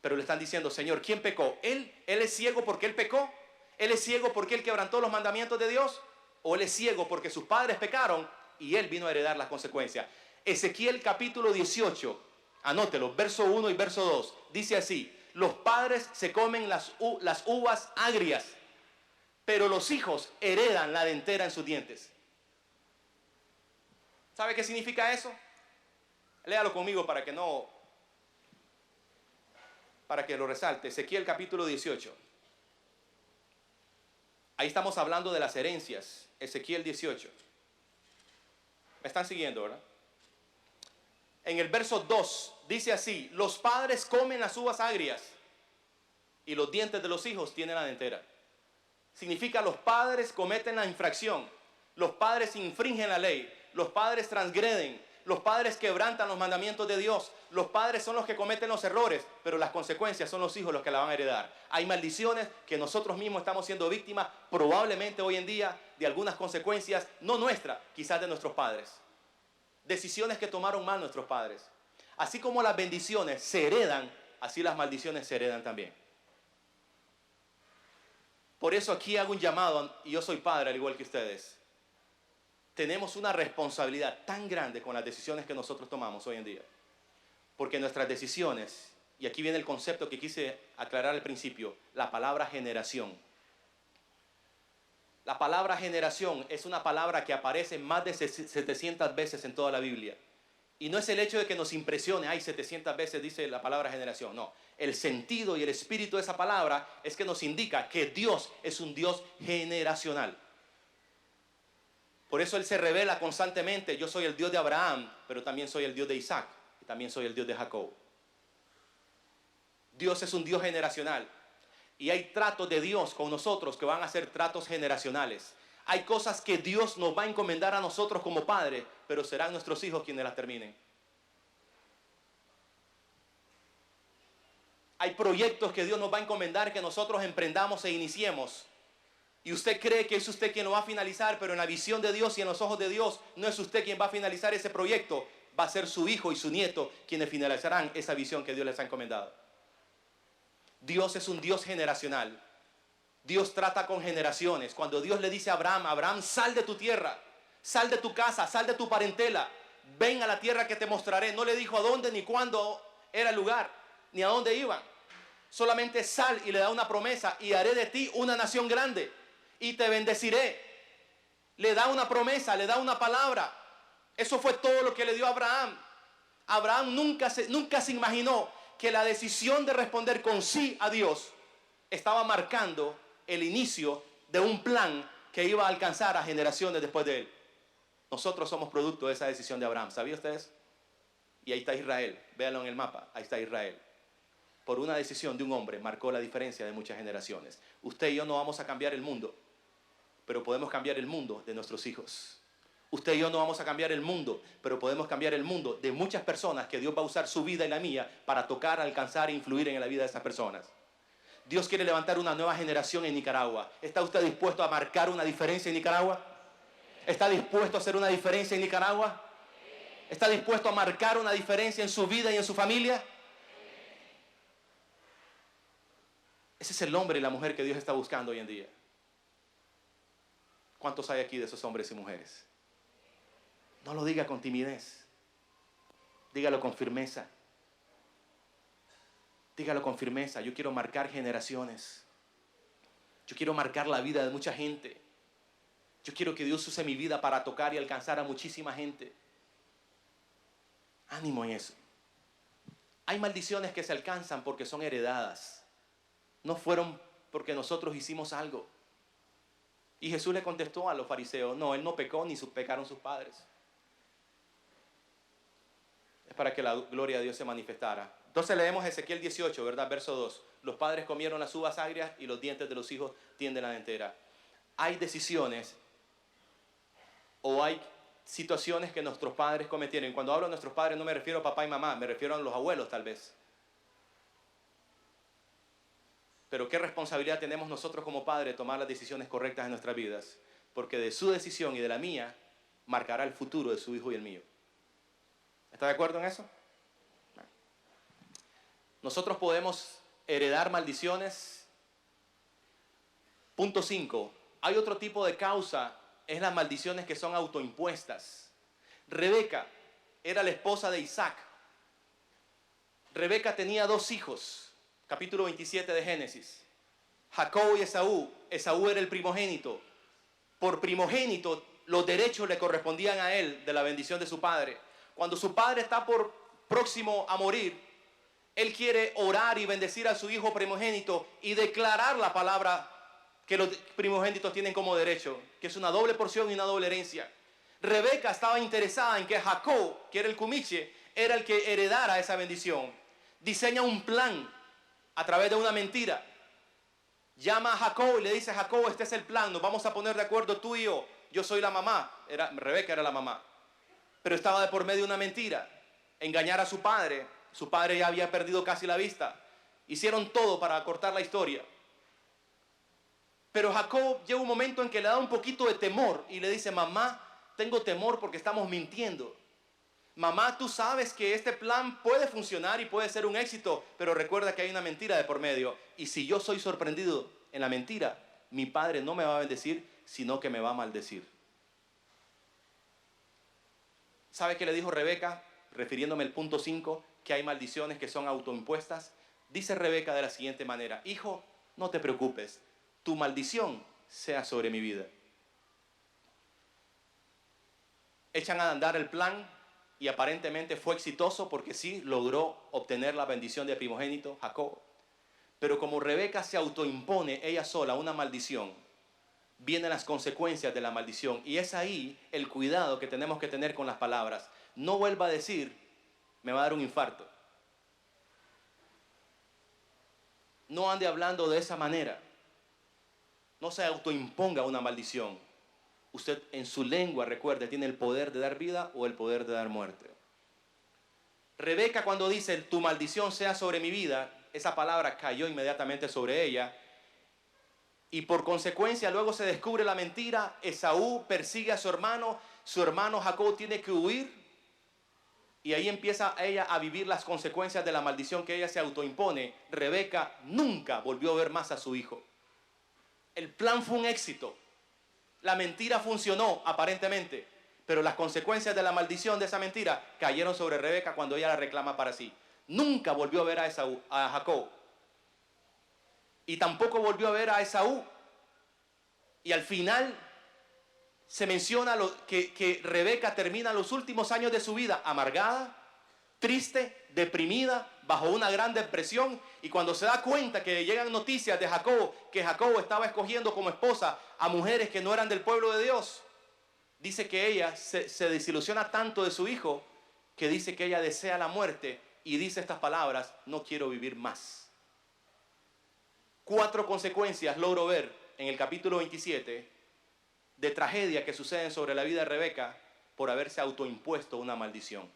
Pero le están diciendo: Señor, ¿quién pecó? ¿Él es ciego porque él pecó? ¿Él es ciego porque él quebrantó los mandamientos de Dios? ¿O él es ciego porque sus padres pecaron y él vino a heredar las consecuencias? Ezequiel capítulo 18, anótelo, verso 1 y verso 2, dice así: los padres se comen las uvas agrias, pero los hijos heredan la dentera en sus dientes. ¿Sabe qué significa eso? Léalo conmigo para que lo resalte. Ezequiel capítulo 18. Ahí estamos hablando de las herencias. Ezequiel 18. ¿Me están siguiendo, verdad? En el verso 2 dice así: los padres comen las uvas agrias y los dientes de los hijos tienen la dentera. Significa, los padres cometen la infracción, los padres infringen la ley, los padres transgreden, los padres quebrantan los mandamientos de Dios, los padres son los que cometen los errores, pero las consecuencias son los hijos los que la van a heredar. Hay maldiciones que nosotros mismos estamos siendo víctimas, probablemente hoy en día, de algunas consecuencias, no nuestras, quizás de nuestros padres. Decisiones que tomaron mal nuestros padres. Así como las bendiciones se heredan, así las maldiciones se heredan también. Por eso aquí hago un llamado, y yo soy padre al igual que ustedes. Tenemos una responsabilidad tan grande con las decisiones que nosotros tomamos hoy en día. Porque nuestras decisiones, y aquí viene el concepto que quise aclarar al principio, la palabra generación. La palabra generación es una palabra que aparece más de 700 veces en toda la Biblia. Y no es el hecho de que nos impresione: hay 700 veces dice la palabra generación. No, el sentido y el espíritu de esa palabra es que nos indica que Dios es un Dios generacional. Por eso Él se revela constantemente: yo soy el Dios de Abraham, pero también soy el Dios de Isaac, y también soy el Dios de Jacob. Dios es un Dios generacional. Y hay tratos de Dios con nosotros que van a ser tratos generacionales. Hay cosas que Dios nos va a encomendar a nosotros como padres, pero serán nuestros hijos quienes las terminen. Hay proyectos que Dios nos va a encomendar que nosotros emprendamos e iniciemos. Y usted cree que es usted quien lo va a finalizar, pero en la visión de Dios y en los ojos de Dios no es usted quien va a finalizar ese proyecto. Va a ser su hijo y su nieto quienes finalizarán esa visión que Dios les ha encomendado. Dios es un Dios generacional. Dios trata con generaciones. Cuando Dios le dice a Abraham: Abraham, sal de tu tierra, sal de tu casa, sal de tu parentela, ven a la tierra que te mostraré. No le dijo a dónde ni cuándo era el lugar, ni a dónde iban. Solamente sal, y le da una promesa: y haré de ti una nación grande, y te bendeciré. Le da una promesa, le da una palabra. Eso fue todo lo que le dio a Abraham. Abraham nunca se imaginó que la decisión de responder con sí a Dios estaba marcando el inicio de un plan que iba a alcanzar a generaciones después de él. Nosotros somos producto de esa decisión de Abraham. ¿Sabían ustedes? Y ahí está Israel. Véanlo en el mapa. Ahí está Israel. Por una decisión de un hombre marcó la diferencia de muchas generaciones. Usted y yo no vamos a cambiar el mundo, pero podemos cambiar el mundo de nuestros hijos. Usted y yo no vamos a cambiar el mundo, pero podemos cambiar el mundo de muchas personas que Dios va a usar su vida y la mía para tocar, alcanzar e influir en la vida de esas personas. Dios quiere levantar una nueva generación en Nicaragua. ¿Está usted dispuesto a marcar una diferencia en Nicaragua? ¿Está dispuesto a hacer una diferencia en Nicaragua? ¿Está dispuesto a marcar una diferencia en su vida y en su familia? Ese es el hombre y la mujer que Dios está buscando hoy en día. ¿Cuántos hay aquí de esos hombres y mujeres? No lo diga con timidez. Dígalo con firmeza. Dígalo con firmeza. Yo quiero marcar generaciones. Yo quiero marcar la vida de mucha gente. Yo quiero que Dios use mi vida para tocar y alcanzar a muchísima gente. Ánimo en eso. Hay maldiciones que se alcanzan porque son heredadas. No fueron porque nosotros hicimos algo. Y Jesús le contestó a los fariseos, no, él no pecó ni pecaron sus padres. Es para que la gloria de Dios se manifestara. Entonces leemos Ezequiel 18, ¿verdad? Verso 2. Los padres comieron las uvas agrias y los dientes de los hijos tienden la dentera. Hay decisiones o hay situaciones que nuestros padres cometieron. Y cuando hablo de nuestros padres no me refiero a papá y mamá, me refiero a los abuelos tal vez. Pero qué responsabilidad tenemos nosotros como padres de tomar las decisiones correctas en nuestras vidas. Porque de su decisión y de la mía marcará el futuro de su hijo y el mío. ¿Está de acuerdo en eso? Nosotros podemos heredar maldiciones. Punto 5. Hay otro tipo de causa, es las maldiciones que son autoimpuestas. Rebeca era la esposa de Isaac. Rebeca tenía 2 hijos. Capítulo 27 de Génesis. Jacob y Esaú. Esaú era el primogénito. Por primogénito, los derechos le correspondían a él de la bendición de su padre. Cuando su padre está próximo a morir, él quiere orar y bendecir a su hijo primogénito y declarar la palabra que los primogénitos tienen como derecho, que es una doble porción y una doble herencia. Rebeca estaba interesada en que Jacob, que era el cumiche, era el que heredara esa bendición. Diseña un plan a través de una mentira. Llama a Jacob y le dice, Jacob, este es el plan, nos vamos a poner de acuerdo tú y yo. Yo soy la mamá, Rebeca era la mamá. Pero estaba de por medio una mentira. Engañar a su padre ya había perdido casi la vista. Hicieron todo para acortar la historia. Pero Jacob llega un momento en que le da un poquito de temor y le dice, mamá, tengo temor porque estamos mintiendo. Mamá, tú sabes que este plan puede funcionar y puede ser un éxito, pero recuerda que hay una mentira de por medio. Y si yo soy sorprendido en la mentira, mi padre no me va a bendecir, sino que me va a maldecir. ¿Sabe qué le dijo Rebeca? Refiriéndome al punto 5, que hay maldiciones que son autoimpuestas. Dice Rebeca de la siguiente manera, hijo, no te preocupes, tu maldición sea sobre mi vida. Echan a andar el plan y aparentemente fue exitoso porque sí logró obtener la bendición de primogénito, Jacob. Pero como Rebeca se autoimpone ella sola una maldición, vienen las consecuencias de la maldición. Y es ahí el cuidado que tenemos que tener con las palabras. No vuelva a decir, me va a dar un infarto. No ande hablando de esa manera. No se autoimponga una maldición. Usted en su lengua, recuerde, tiene el poder de dar vida o el poder de dar muerte. Rebeca cuando dice, tu maldición sea sobre mi vida, esa palabra cayó inmediatamente sobre ella. Y por consecuencia luego se descubre la mentira. Esaú persigue a su hermano Jacob tiene que huir. Y ahí empieza ella a vivir las consecuencias de la maldición que ella se autoimpone. Rebeca nunca volvió a ver más a su hijo. El plan fue un éxito. La mentira funcionó aparentemente, pero las consecuencias de la maldición de esa mentira cayeron sobre Rebeca cuando ella la reclama para sí. Nunca volvió a ver a Jacob. Y tampoco volvió a ver a Esaú. Y al final se menciona que Rebeca termina los últimos años de su vida amargada, triste, deprimida, bajo una gran depresión, y cuando se da cuenta que llegan noticias de Jacobo, que Jacobo estaba escogiendo como esposa a mujeres que no eran del pueblo de Dios, dice que ella se desilusiona tanto de su hijo, que dice que ella desea la muerte, y dice estas palabras: no quiero vivir más. 4 consecuencias logro ver en el capítulo 27 de tragedia que suceden sobre la vida de Rebeca por haberse autoimpuesto una maldición.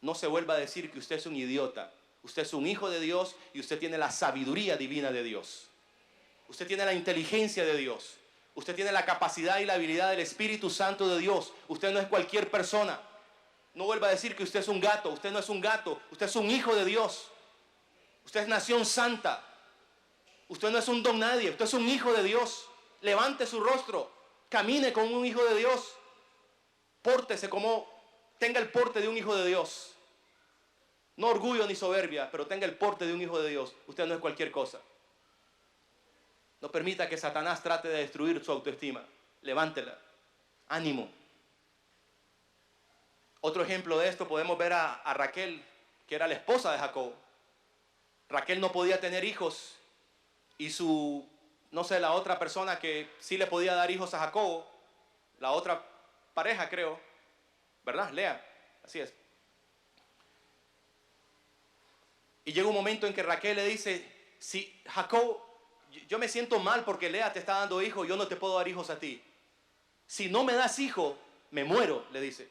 No se vuelva a decir que usted es un idiota. Usted es un hijo de Dios y usted tiene la sabiduría divina de Dios. Usted tiene la inteligencia de Dios. Usted tiene la capacidad y la habilidad del Espíritu Santo de Dios. Usted no es cualquier persona. No vuelva a decir que usted es un gato. Usted no es un gato. Usted es un hijo de Dios. Usted es nación santa. Usted no es un don nadie. Usted es un hijo de Dios. Levante su rostro. Camine como un hijo de Dios. Pórtese como tenga el porte de un hijo de Dios. No orgullo ni soberbia, pero tenga el porte de un hijo de Dios. Usted no es cualquier cosa. No permita que Satanás trate de destruir su autoestima. Levántela. Ánimo. Otro ejemplo de esto podemos ver a Raquel, que era la esposa de Jacob. Raquel no podía tener hijos y la otra persona que sí le podía dar hijos a Jacob, la otra pareja creo, ¿verdad? Lea, así es. Y llega un momento en que Raquel le dice: si Jacob, yo me siento mal porque Lea te está dando hijos, yo no te puedo dar hijos a ti. Si no me das hijo, me muero, le dice.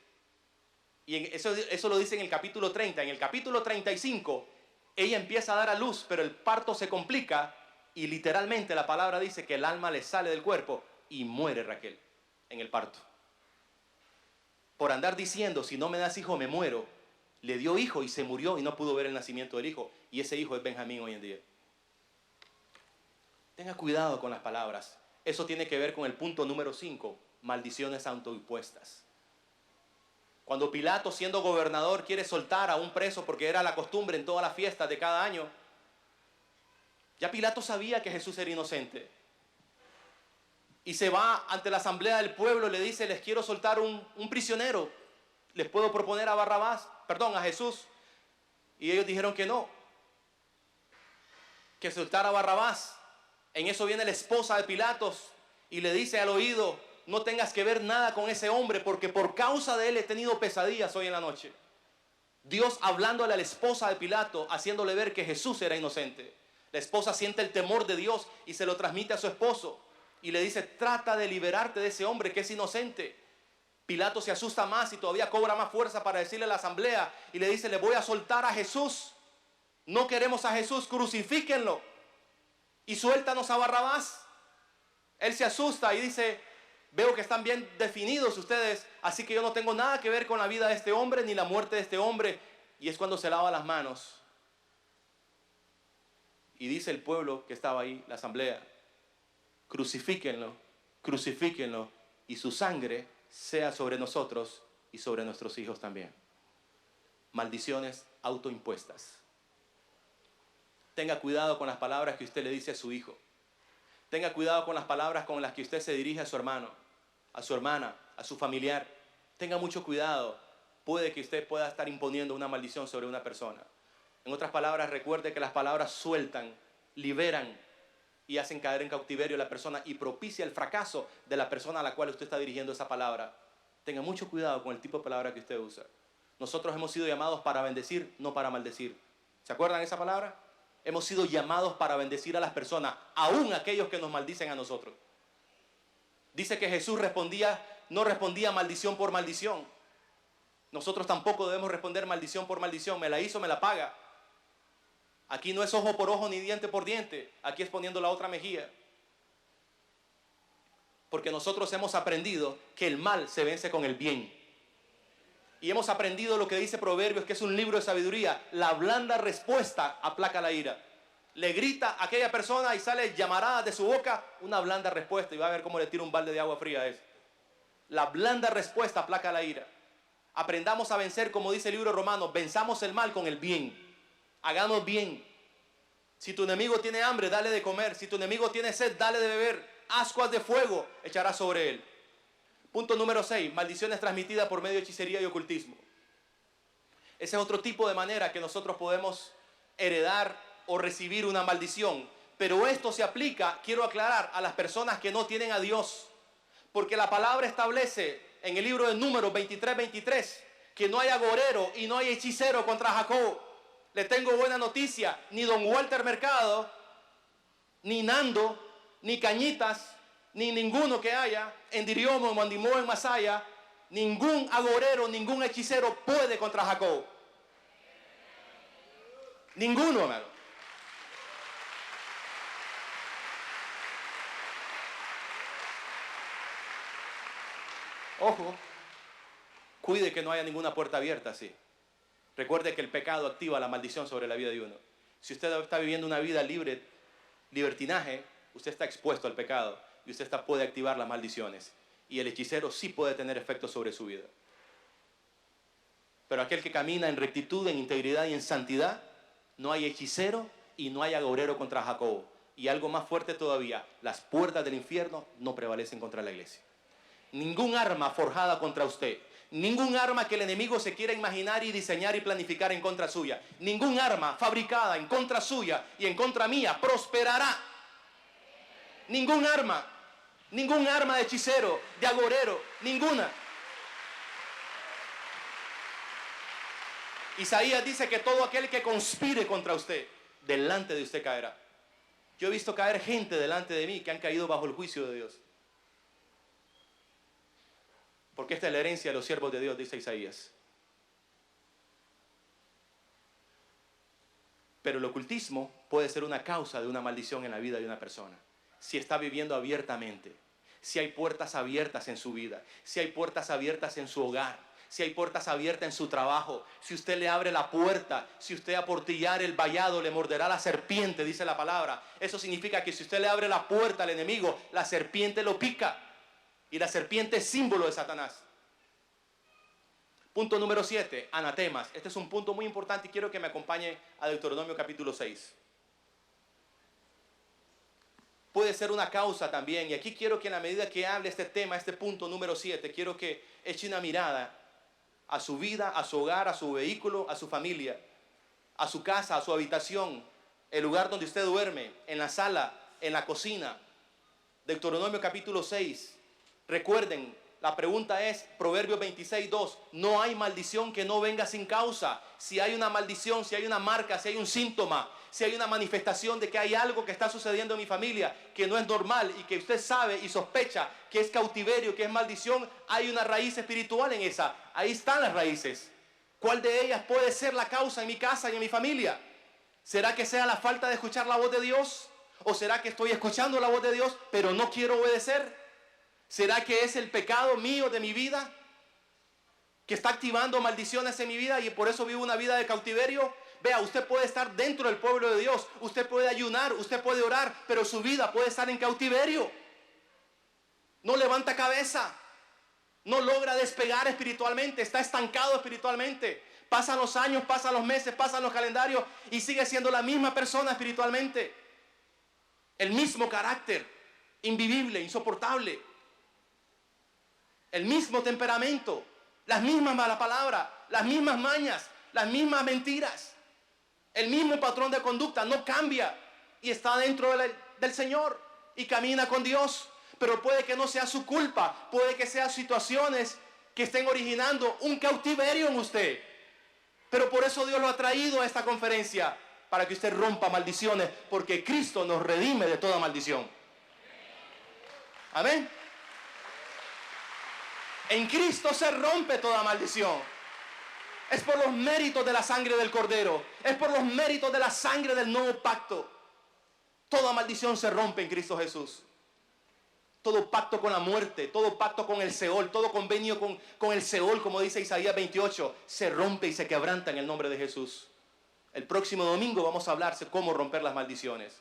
Y eso lo dice en el capítulo 30. En el capítulo 35, ella empieza a dar a luz, pero el parto se complica y literalmente la palabra dice que el alma le sale del cuerpo y muere Raquel en el parto. Por andar diciendo: si no me das hijo, me muero. Le dio hijo y se murió y no pudo ver el nacimiento del hijo. Y ese hijo es Benjamín hoy en día. Tenga cuidado con las palabras. Eso tiene que ver con el punto número 5, maldiciones autoimpuestas. Cuando Pilato, siendo gobernador, quiere soltar a un preso porque era la costumbre en todas las fiestas de cada año, ya Pilato sabía que Jesús era inocente. Y se va ante la asamblea del pueblo y le dice: les quiero soltar un prisionero. Les puedo proponer a Jesús. Y ellos dijeron que no, que soltara a Barrabás. En eso viene la esposa de Pilatos y le dice al oído: no tengas que ver nada con ese hombre, porque por causa de él he tenido pesadillas hoy en la noche. Dios hablándole a la esposa de Pilato, haciéndole ver que Jesús era inocente. La esposa siente el temor de Dios y se lo transmite a su esposo. Y le dice: trata de liberarte de ese hombre que es inocente. Pilato se asusta más y todavía cobra más fuerza para decirle a la asamblea y le dice: le voy a soltar a Jesús. No queremos a Jesús, crucifíquenlo. Y suéltanos a Barrabás. Él se asusta y dice: veo que están bien definidos ustedes, así que yo no tengo nada que ver con la vida de este hombre ni la muerte de este hombre. Y es cuando se lava las manos. Y dice el pueblo que estaba ahí, la asamblea: crucifíquenlo, crucifíquenlo, y su sangre sea sobre nosotros y sobre nuestros hijos también. Maldiciones autoimpuestas. Tenga cuidado con las palabras que usted le dice a su hijo. Tenga cuidado con las palabras con las que usted se dirige a su hermano, a su hermana, a su familiar. Tenga mucho cuidado. Puede que usted pueda estar imponiendo una maldición sobre una persona. En otras palabras, recuerde que las palabras sueltan, liberan y hacen caer en cautiverio a la persona y propicia el fracaso de la persona a la cual usted está dirigiendo esa palabra. Tenga mucho cuidado con el tipo de palabra que usted usa. Nosotros hemos sido llamados para bendecir, no para maldecir. ¿Se acuerdan de esa palabra? Hemos sido llamados para bendecir a las personas, aún aquellos que nos maldicen a nosotros. Dice que Jesús no respondía maldición por maldición. Nosotros tampoco debemos responder maldición por maldición. Me la hizo, me la paga. Aquí no es ojo por ojo ni diente por diente. Aquí es poniendo la otra mejilla. Porque nosotros hemos aprendido que el mal se vence con el bien. Y hemos aprendido lo que dice Proverbios, que es un libro de sabiduría. La blanda respuesta aplaca la ira. Le grita a aquella persona y sale llamarada de su boca una blanda respuesta. Y va a ver cómo le tira un balde de agua fría a eso. La blanda respuesta aplaca la ira. Aprendamos a vencer, como dice el libro romano. Venzamos el mal con el bien. Hagamos bien. Si tu enemigo tiene hambre, dale de comer. Si tu enemigo tiene sed, dale de beber. Ascuas de fuego echarás sobre él. Punto número 6. Maldiciones transmitidas por medio de hechicería y ocultismo. Ese es otro tipo de manera que nosotros podemos heredar o recibir una maldición. Pero esto se aplica, quiero aclarar, a las personas que no tienen a Dios. Porque la palabra establece en el libro de Números 23:23 que no hay agorero y no hay hechicero contra Jacob. Le tengo buena noticia, ni don Walter Mercado, ni Nando, ni Cañitas, ni ninguno que haya en Diriomo, en Mandimó, en Masaya, ningún agorero, ningún hechicero puede contra Jacob. Ninguno, hermano. Ojo, cuide que no haya ninguna puerta abierta así. Recuerde que el pecado activa la maldición sobre la vida de uno. Si usted está viviendo una vida libre, libertinaje, usted está expuesto al pecado y usted puede activar las maldiciones. Y el hechicero sí puede tener efectos sobre su vida. Pero aquel que camina en rectitud, en integridad y en santidad, no hay hechicero y no hay agorero contra Jacob. Y algo más fuerte todavía, las puertas del infierno no prevalecen contra la iglesia. Ningún arma forjada contra usted, ningún arma que el enemigo se quiera imaginar y diseñar y planificar en contra suya, ningún arma fabricada en contra suya y en contra mía prosperará. Ningún arma de hechicero, de agorero, ninguna. Isaías dice que todo aquel que conspire contra usted, delante de usted caerá. Yo he visto caer gente delante de mí que han caído bajo el juicio de Dios. Porque esta es la herencia de los siervos de Dios, dice Isaías. Pero el ocultismo puede ser una causa de una maldición en la vida de una persona. Si está viviendo abiertamente, si hay puertas abiertas en su vida, si hay puertas abiertas en su hogar, si hay puertas abiertas en su trabajo, si usted le abre la puerta, si usted aportillar el vallado le morderá la serpiente, dice la palabra. Eso significa que si usted le abre la puerta al enemigo, la serpiente lo pica. Y la serpiente es símbolo de Satanás. Punto número 7, anatemas. Este es un punto muy importante y quiero que me acompañe a Deuteronomio capítulo 6. Puede ser una causa también, y aquí quiero que en la medida que hable este tema, este punto número 7, quiero que eche una mirada a su vida, a su hogar, a su vehículo, a su familia, a su casa, a su habitación, el lugar donde usted duerme, en la sala, en la cocina. Deuteronomio capítulo 6. Recuerden, la pregunta es, Proverbios 26:2, no hay maldición que no venga sin causa. Si hay una maldición, si hay una marca, si hay un síntoma, si hay una manifestación de que hay algo que está sucediendo en mi familia que no es normal y que usted sabe y sospecha que es cautiverio, que es maldición, hay una raíz espiritual en esa. Ahí están las raíces. ¿Cuál de ellas puede ser la causa en mi casa y en mi familia? ¿Será que sea la falta de escuchar la voz de Dios? ¿O será que estoy escuchando la voz de Dios pero no quiero obedecer? ¿Será que es el pecado mío de mi vida que está activando maldiciones en mi vida y por eso vivo una vida de cautiverio? Vea, usted puede estar dentro del pueblo de Dios, usted puede ayunar, usted puede orar, pero su vida puede estar en cautiverio. No levanta cabeza, no logra despegar espiritualmente, está estancado espiritualmente. Pasan los años, pasan los meses, pasan los calendarios y sigue siendo la misma persona espiritualmente. El mismo carácter, invivible, insoportable. El mismo temperamento, las mismas malas palabras, las mismas mañas, las mismas mentiras. El mismo patrón de conducta no cambia y está dentro del Señor y camina con Dios. Pero puede que no sea su culpa, puede que sean situaciones que estén originando un cautiverio en usted. Pero por eso Dios lo ha traído a esta conferencia, para que usted rompa maldiciones, porque Cristo nos redime de toda maldición. Amén. En Cristo se rompe toda maldición. Es por los méritos de la sangre del Cordero. Es por los méritos de la sangre del nuevo pacto. Toda maldición se rompe en Cristo Jesús. Todo pacto con la muerte, todo pacto con el Seol, todo convenio con el Seol, como dice Isaías 28, se rompe y se quebranta en el nombre de Jesús. El próximo domingo vamos a hablar de cómo romper las maldiciones.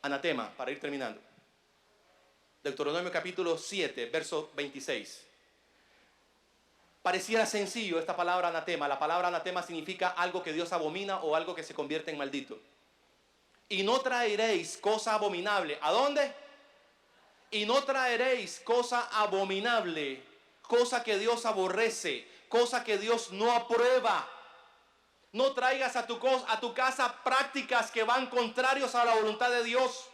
Anatema, para ir terminando. Deuteronomio capítulo 7, verso 26. Pareciera sencillo esta palabra anatema. La palabra anatema significa algo que Dios abomina o algo que se convierte en maldito. Y no traeréis cosa abominable. ¿A dónde? Y no traeréis cosa abominable, cosa que Dios aborrece, cosa que Dios no aprueba. No traigas a tu casa prácticas que van contrarios a la voluntad de Dios.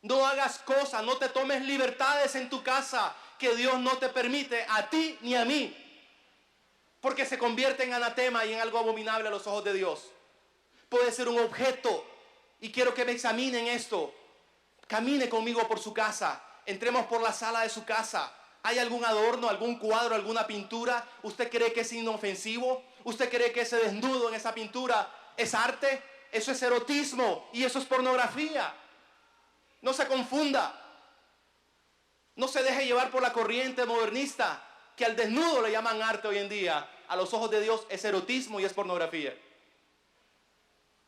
No hagas cosas, no te tomes libertades en tu casa que Dios no te permite a ti ni a mí, porque se convierte en anatema y en algo abominable a los ojos de Dios. Puede ser un objeto, y quiero que me examinen esto. Camine conmigo por su casa, entremos por la sala de su casa. ¿Hay algún adorno, algún cuadro, alguna pintura? ¿Usted cree que es inofensivo? ¿Usted cree que ese desnudo en esa pintura es arte? Eso es erotismo y eso es pornografía. No se confunda. No se deje llevar por la corriente modernista, que al desnudo le llaman arte hoy en día. A los ojos de Dios es erotismo y es pornografía.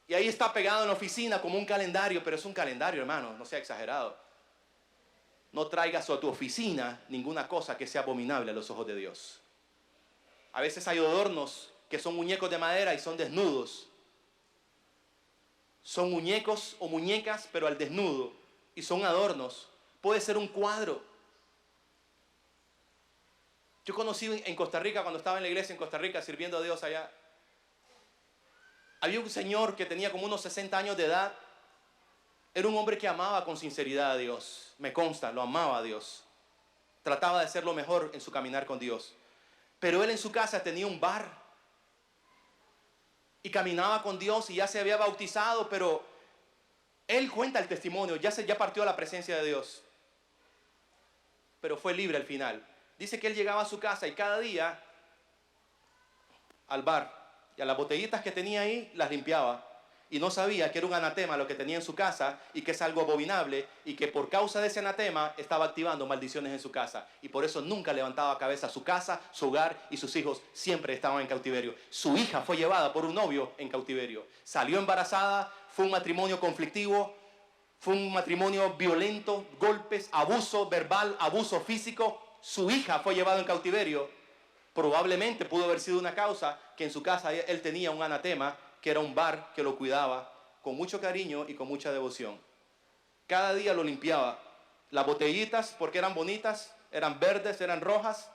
Y ahí está pegado en la oficina como un calendario, pero es un calendario, hermano, no sea exagerado. No traigas a tu oficina ninguna cosa que sea abominable a los ojos de Dios. A veces hay adornos que son muñecos de madera y son desnudos. Son muñecos o muñecas, pero al desnudo. Y son adornos. Puede ser un cuadro. Yo conocí en Costa Rica, cuando estaba en la iglesia en Costa Rica, sirviendo a Dios allá. Había un señor que tenía como unos 60 años de edad. Era un hombre que amaba con sinceridad a Dios. Me consta, lo amaba a Dios. Trataba de hacer lo mejor en su caminar con Dios. Pero él en su casa tenía un bar. Y caminaba con Dios y ya se había bautizado, pero él cuenta el testimonio, ya partió a la presencia de Dios. Pero fue libre al final. Dice que él llegaba a su casa y cada día al bar y a las botellitas que tenía ahí las limpiaba. Y no sabía que era un anatema lo que tenía en su casa y que es algo abominable y que por causa de ese anatema estaba activando maldiciones en su casa. Y por eso nunca levantaba cabeza. Su casa, su hogar y sus hijos siempre estaban en cautiverio. Su hija fue llevada por un novio en cautiverio. Salió embarazada, fue un matrimonio conflictivo, fue un matrimonio violento, golpes, abuso verbal, abuso físico. Su hija fue llevada en cautiverio. Probablemente pudo haber sido una causa que en su casa él tenía un anatema, que era un bar que lo cuidaba con mucho cariño y con mucha devoción. Cada día lo limpiaba. Las botellitas, porque eran bonitas, eran verdes, eran rojas.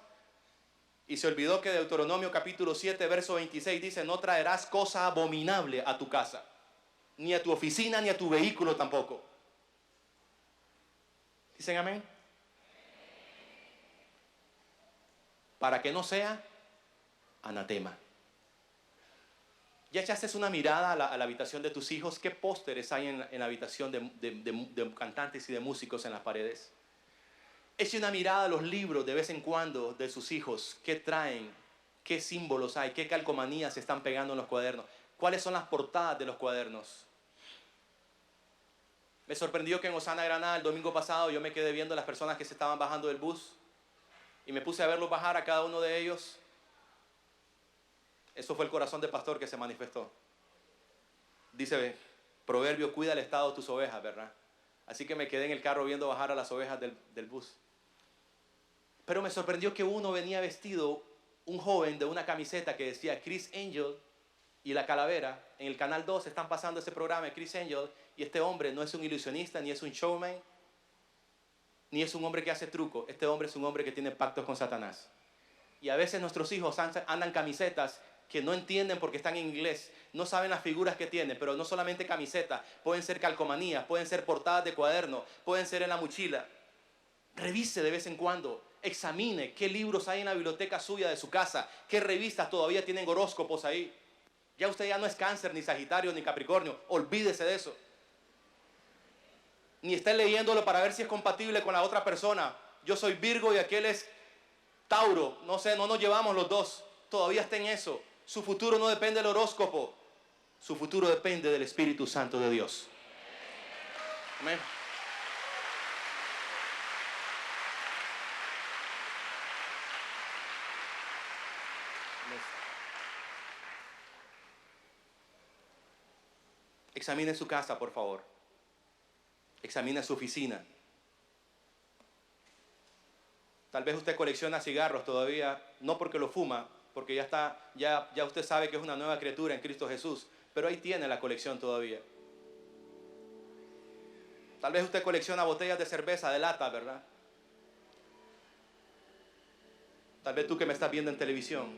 Y se olvidó que Deuteronomio capítulo 7, verso 26 dice: no traerás cosa abominable a tu casa, ni a tu oficina, ni a tu vehículo tampoco. ¿Dicen amén? Para que no sea anatema. Ya echaste una mirada a la habitación de tus hijos. ¿Qué pósteres hay en la habitación de cantantes y de músicos en las paredes? Eche una mirada a los libros de vez en cuando de sus hijos. ¿Qué traen? ¿Qué símbolos hay? ¿Qué calcomanías se están pegando en los cuadernos? ¿Cuáles son las portadas de los cuadernos? Me sorprendió que en Osana Granada el domingo pasado yo me quedé viendo a las personas que se estaban bajando del bus y me puse a verlos bajar a cada uno de ellos. Eso fue el corazón del pastor que se manifestó. Dice Proverbio: cuida el estado de tus ovejas, ¿verdad? Así que me quedé en el carro viendo bajar a las ovejas del bus. Pero me sorprendió que uno venía vestido, un joven, de una camiseta que decía Criss Angel y la calavera. En el canal 2 están pasando ese programa de Criss Angel, y este hombre no es un ilusionista, ni es un showman, ni es un hombre que hace truco. Este hombre es un hombre que tiene pactos con Satanás. Y a veces nuestros hijos andan camisetas que no entienden porque están en inglés, no saben las figuras que tienen, pero no solamente camisetas, pueden ser calcomanías, pueden ser portadas de cuaderno, pueden ser en la mochila. Revise de vez en cuando, examine qué libros hay en la biblioteca suya de su casa, qué revistas todavía tienen horóscopos ahí. Ya usted ya no es Cáncer, ni Sagitario, ni Capricornio, olvídese de eso. Ni esté leyéndolo para ver si es compatible con la otra persona. Yo soy Virgo y aquel es Tauro, no sé, no nos llevamos los dos, todavía está en eso. Su futuro no depende del horóscopo, su futuro depende del Espíritu Santo de Dios. Amén. Examine su casa, por favor. Examine su oficina. Tal vez usted colecciona cigarros todavía, no porque lo fuma, porque ya usted sabe que es una nueva criatura en Cristo Jesús, pero ahí tiene la colección todavía. Tal vez usted colecciona botellas de cerveza de lata, ¿verdad? Tal vez tú que me estás viendo en televisión,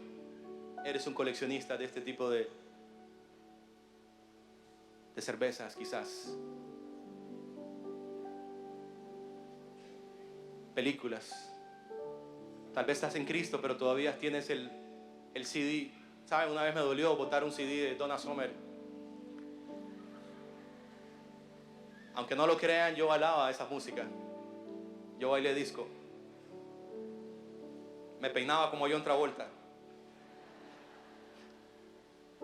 Eres un coleccionista de este tipo de cervezas, quizás. Películas. Tal vez estás en Cristo, pero todavía tienes el CD. ¿Saben? Una vez me dolió botar un CD de Donna Summer. Aunque no lo crean, yo bailaba esa música. Yo bailé disco. Me peinaba como John Travolta.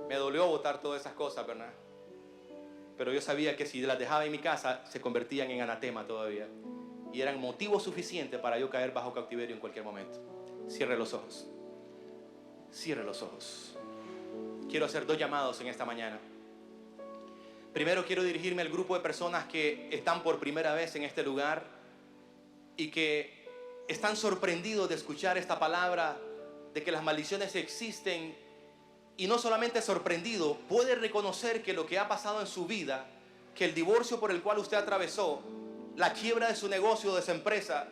Me dolió botar todas esas cosas, ¿verdad? Pero yo sabía que si las dejaba en mi casa, se convertían en anatema todavía. Y eran motivo suficiente para yo caer bajo cautiverio en cualquier momento. Cierre los ojos. Cierre los ojos. Quiero hacer 2 llamados en esta mañana. Primero quiero dirigirme al grupo de personas que están por primera vez en este lugar y que están sorprendidos de escuchar esta palabra de que las maldiciones existen. Y no solamente sorprendido, puede reconocer que lo que ha pasado en su vida, que el divorcio por el cual usted atravesó, la quiebra de su negocio, de su empresa,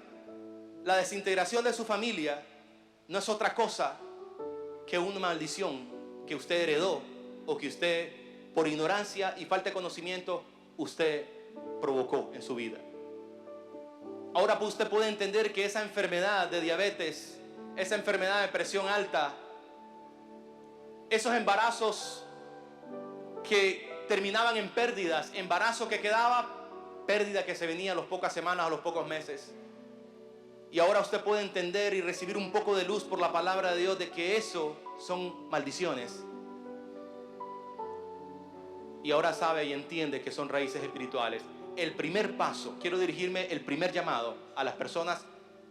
la desintegración de su familia, no es otra cosa que una maldición que usted heredó o que usted, por ignorancia y falta de conocimiento, usted provocó en su vida. Ahora usted puede entender que esa enfermedad de diabetes, esa enfermedad de presión alta, esos embarazos que terminaban en pérdidas, embarazo que quedaba, pérdida que se venía a las pocas semanas, a los pocos meses. Y ahora usted puede entender y recibir un poco de luz por la palabra de Dios de que eso son maldiciones. Y ahora sabe y entiende que son raíces espirituales. El primer paso, quiero dirigirme el primer llamado a las personas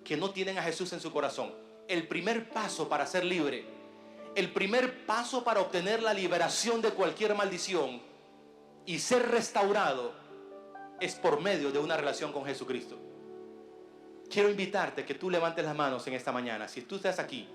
que no tienen a Jesús en su corazón. El primer paso para ser libre, el primer paso para obtener la liberación de cualquier maldición y ser restaurado es por medio de una relación con Jesucristo. Quiero invitarte que tú levantes las manos en esta mañana. Si tú estás aquí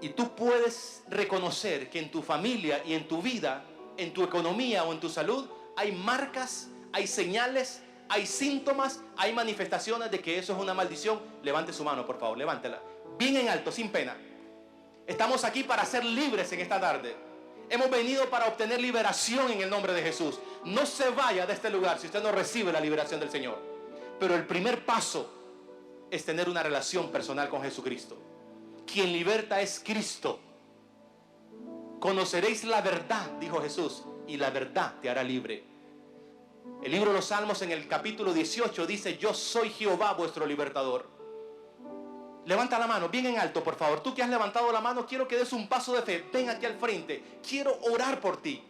y tú puedes reconocer que en tu familia y en tu vida, en tu economía o en tu salud, hay marcas, hay señales, hay síntomas, hay manifestaciones de que eso es una maldición, levante su mano, por favor, levántela. Bien en alto, sin pena. Estamos aquí para ser libres en esta tarde. Hemos venido para obtener liberación en el nombre de Jesús. No se vaya de este lugar si usted no recibe la liberación del Señor. Pero el primer paso es tener una relación personal con Jesucristo. Quien liberta es Cristo. Conoceréis la verdad, dijo Jesús, y la verdad te hará libre. El libro de los Salmos en el capítulo 18 dice: yo soy Jehová vuestro libertador. Levanta la mano bien en alto, por favor. Tú que has levantado la mano, quiero que des un paso de fe. Ven aquí al frente. Quiero orar por ti.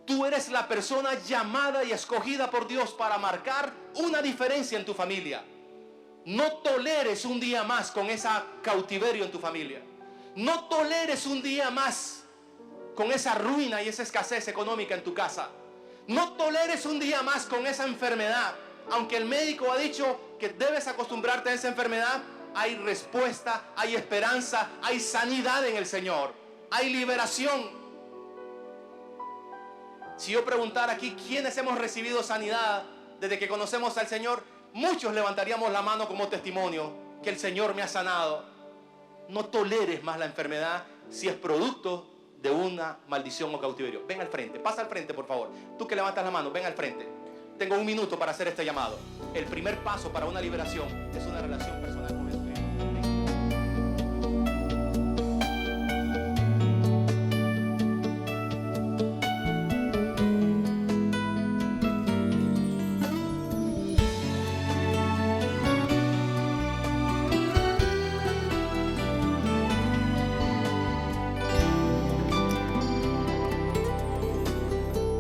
Tú eres la persona llamada y escogida por Dios para marcar una diferencia en tu familia. No toleres un día más con ese cautiverio en tu familia. No toleres un día más con esa ruina y esa escasez económica en tu casa. No toleres un día más con esa enfermedad. Aunque el médico ha dicho que debes acostumbrarte a esa enfermedad, hay respuesta, hay esperanza, hay sanidad en el Señor, hay liberación. Si yo preguntara aquí quiénes hemos recibido sanidad desde que conocemos al Señor, muchos levantaríamos la mano como testimonio que el Señor me ha sanado. No toleres más la enfermedad si es producto de una maldición o cautiverio. Ven al frente, pasa al frente, por favor. Tú que levantas la mano, ven al frente. Tengo 1 minuto para hacer este llamado. El primer paso para una liberación es una relación personal con Jesucristo.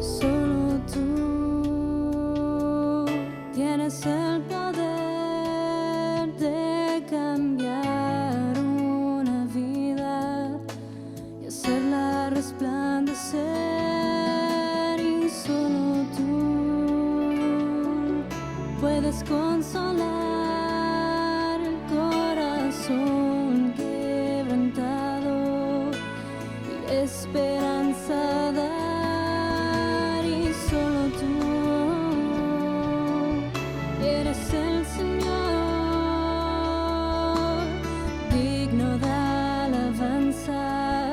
Solo tú tienes el poder de cambiar una vida y hacerla resplandecer, y solo tú puedes consolar el corazón quebrantado y esperanza dar, y solo tú eres el Señor, digno de alabanza.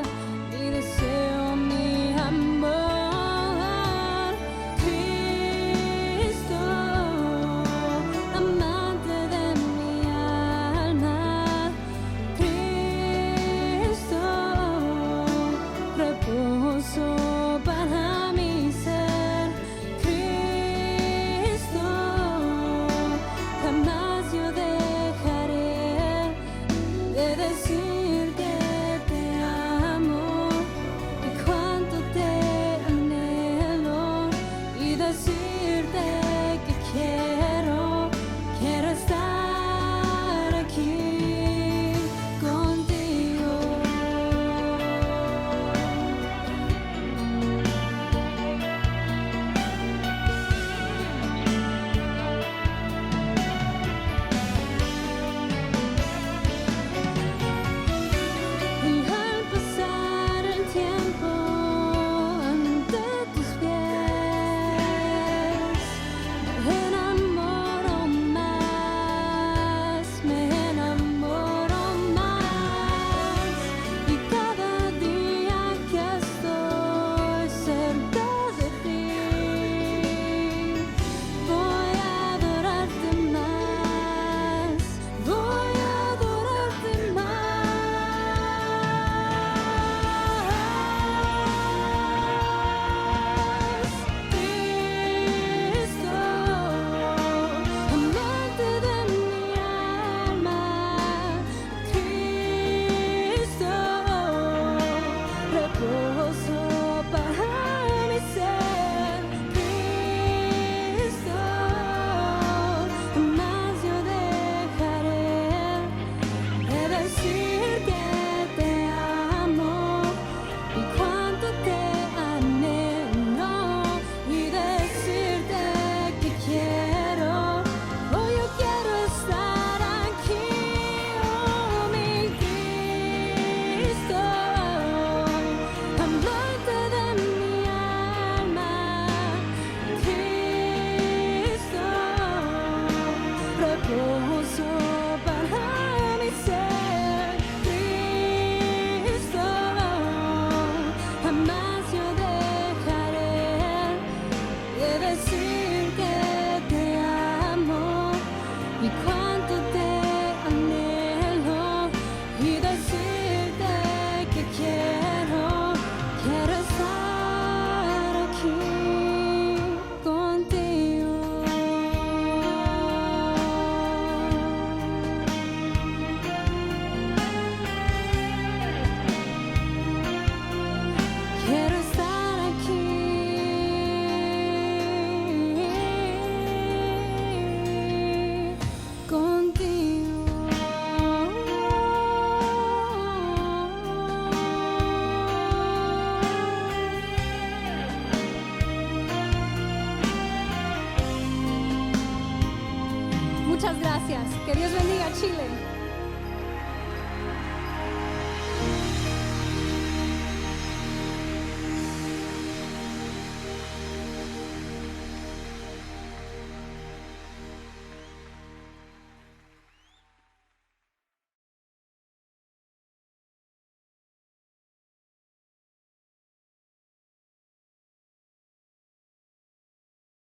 gracias. Que Dios bendiga a Chile.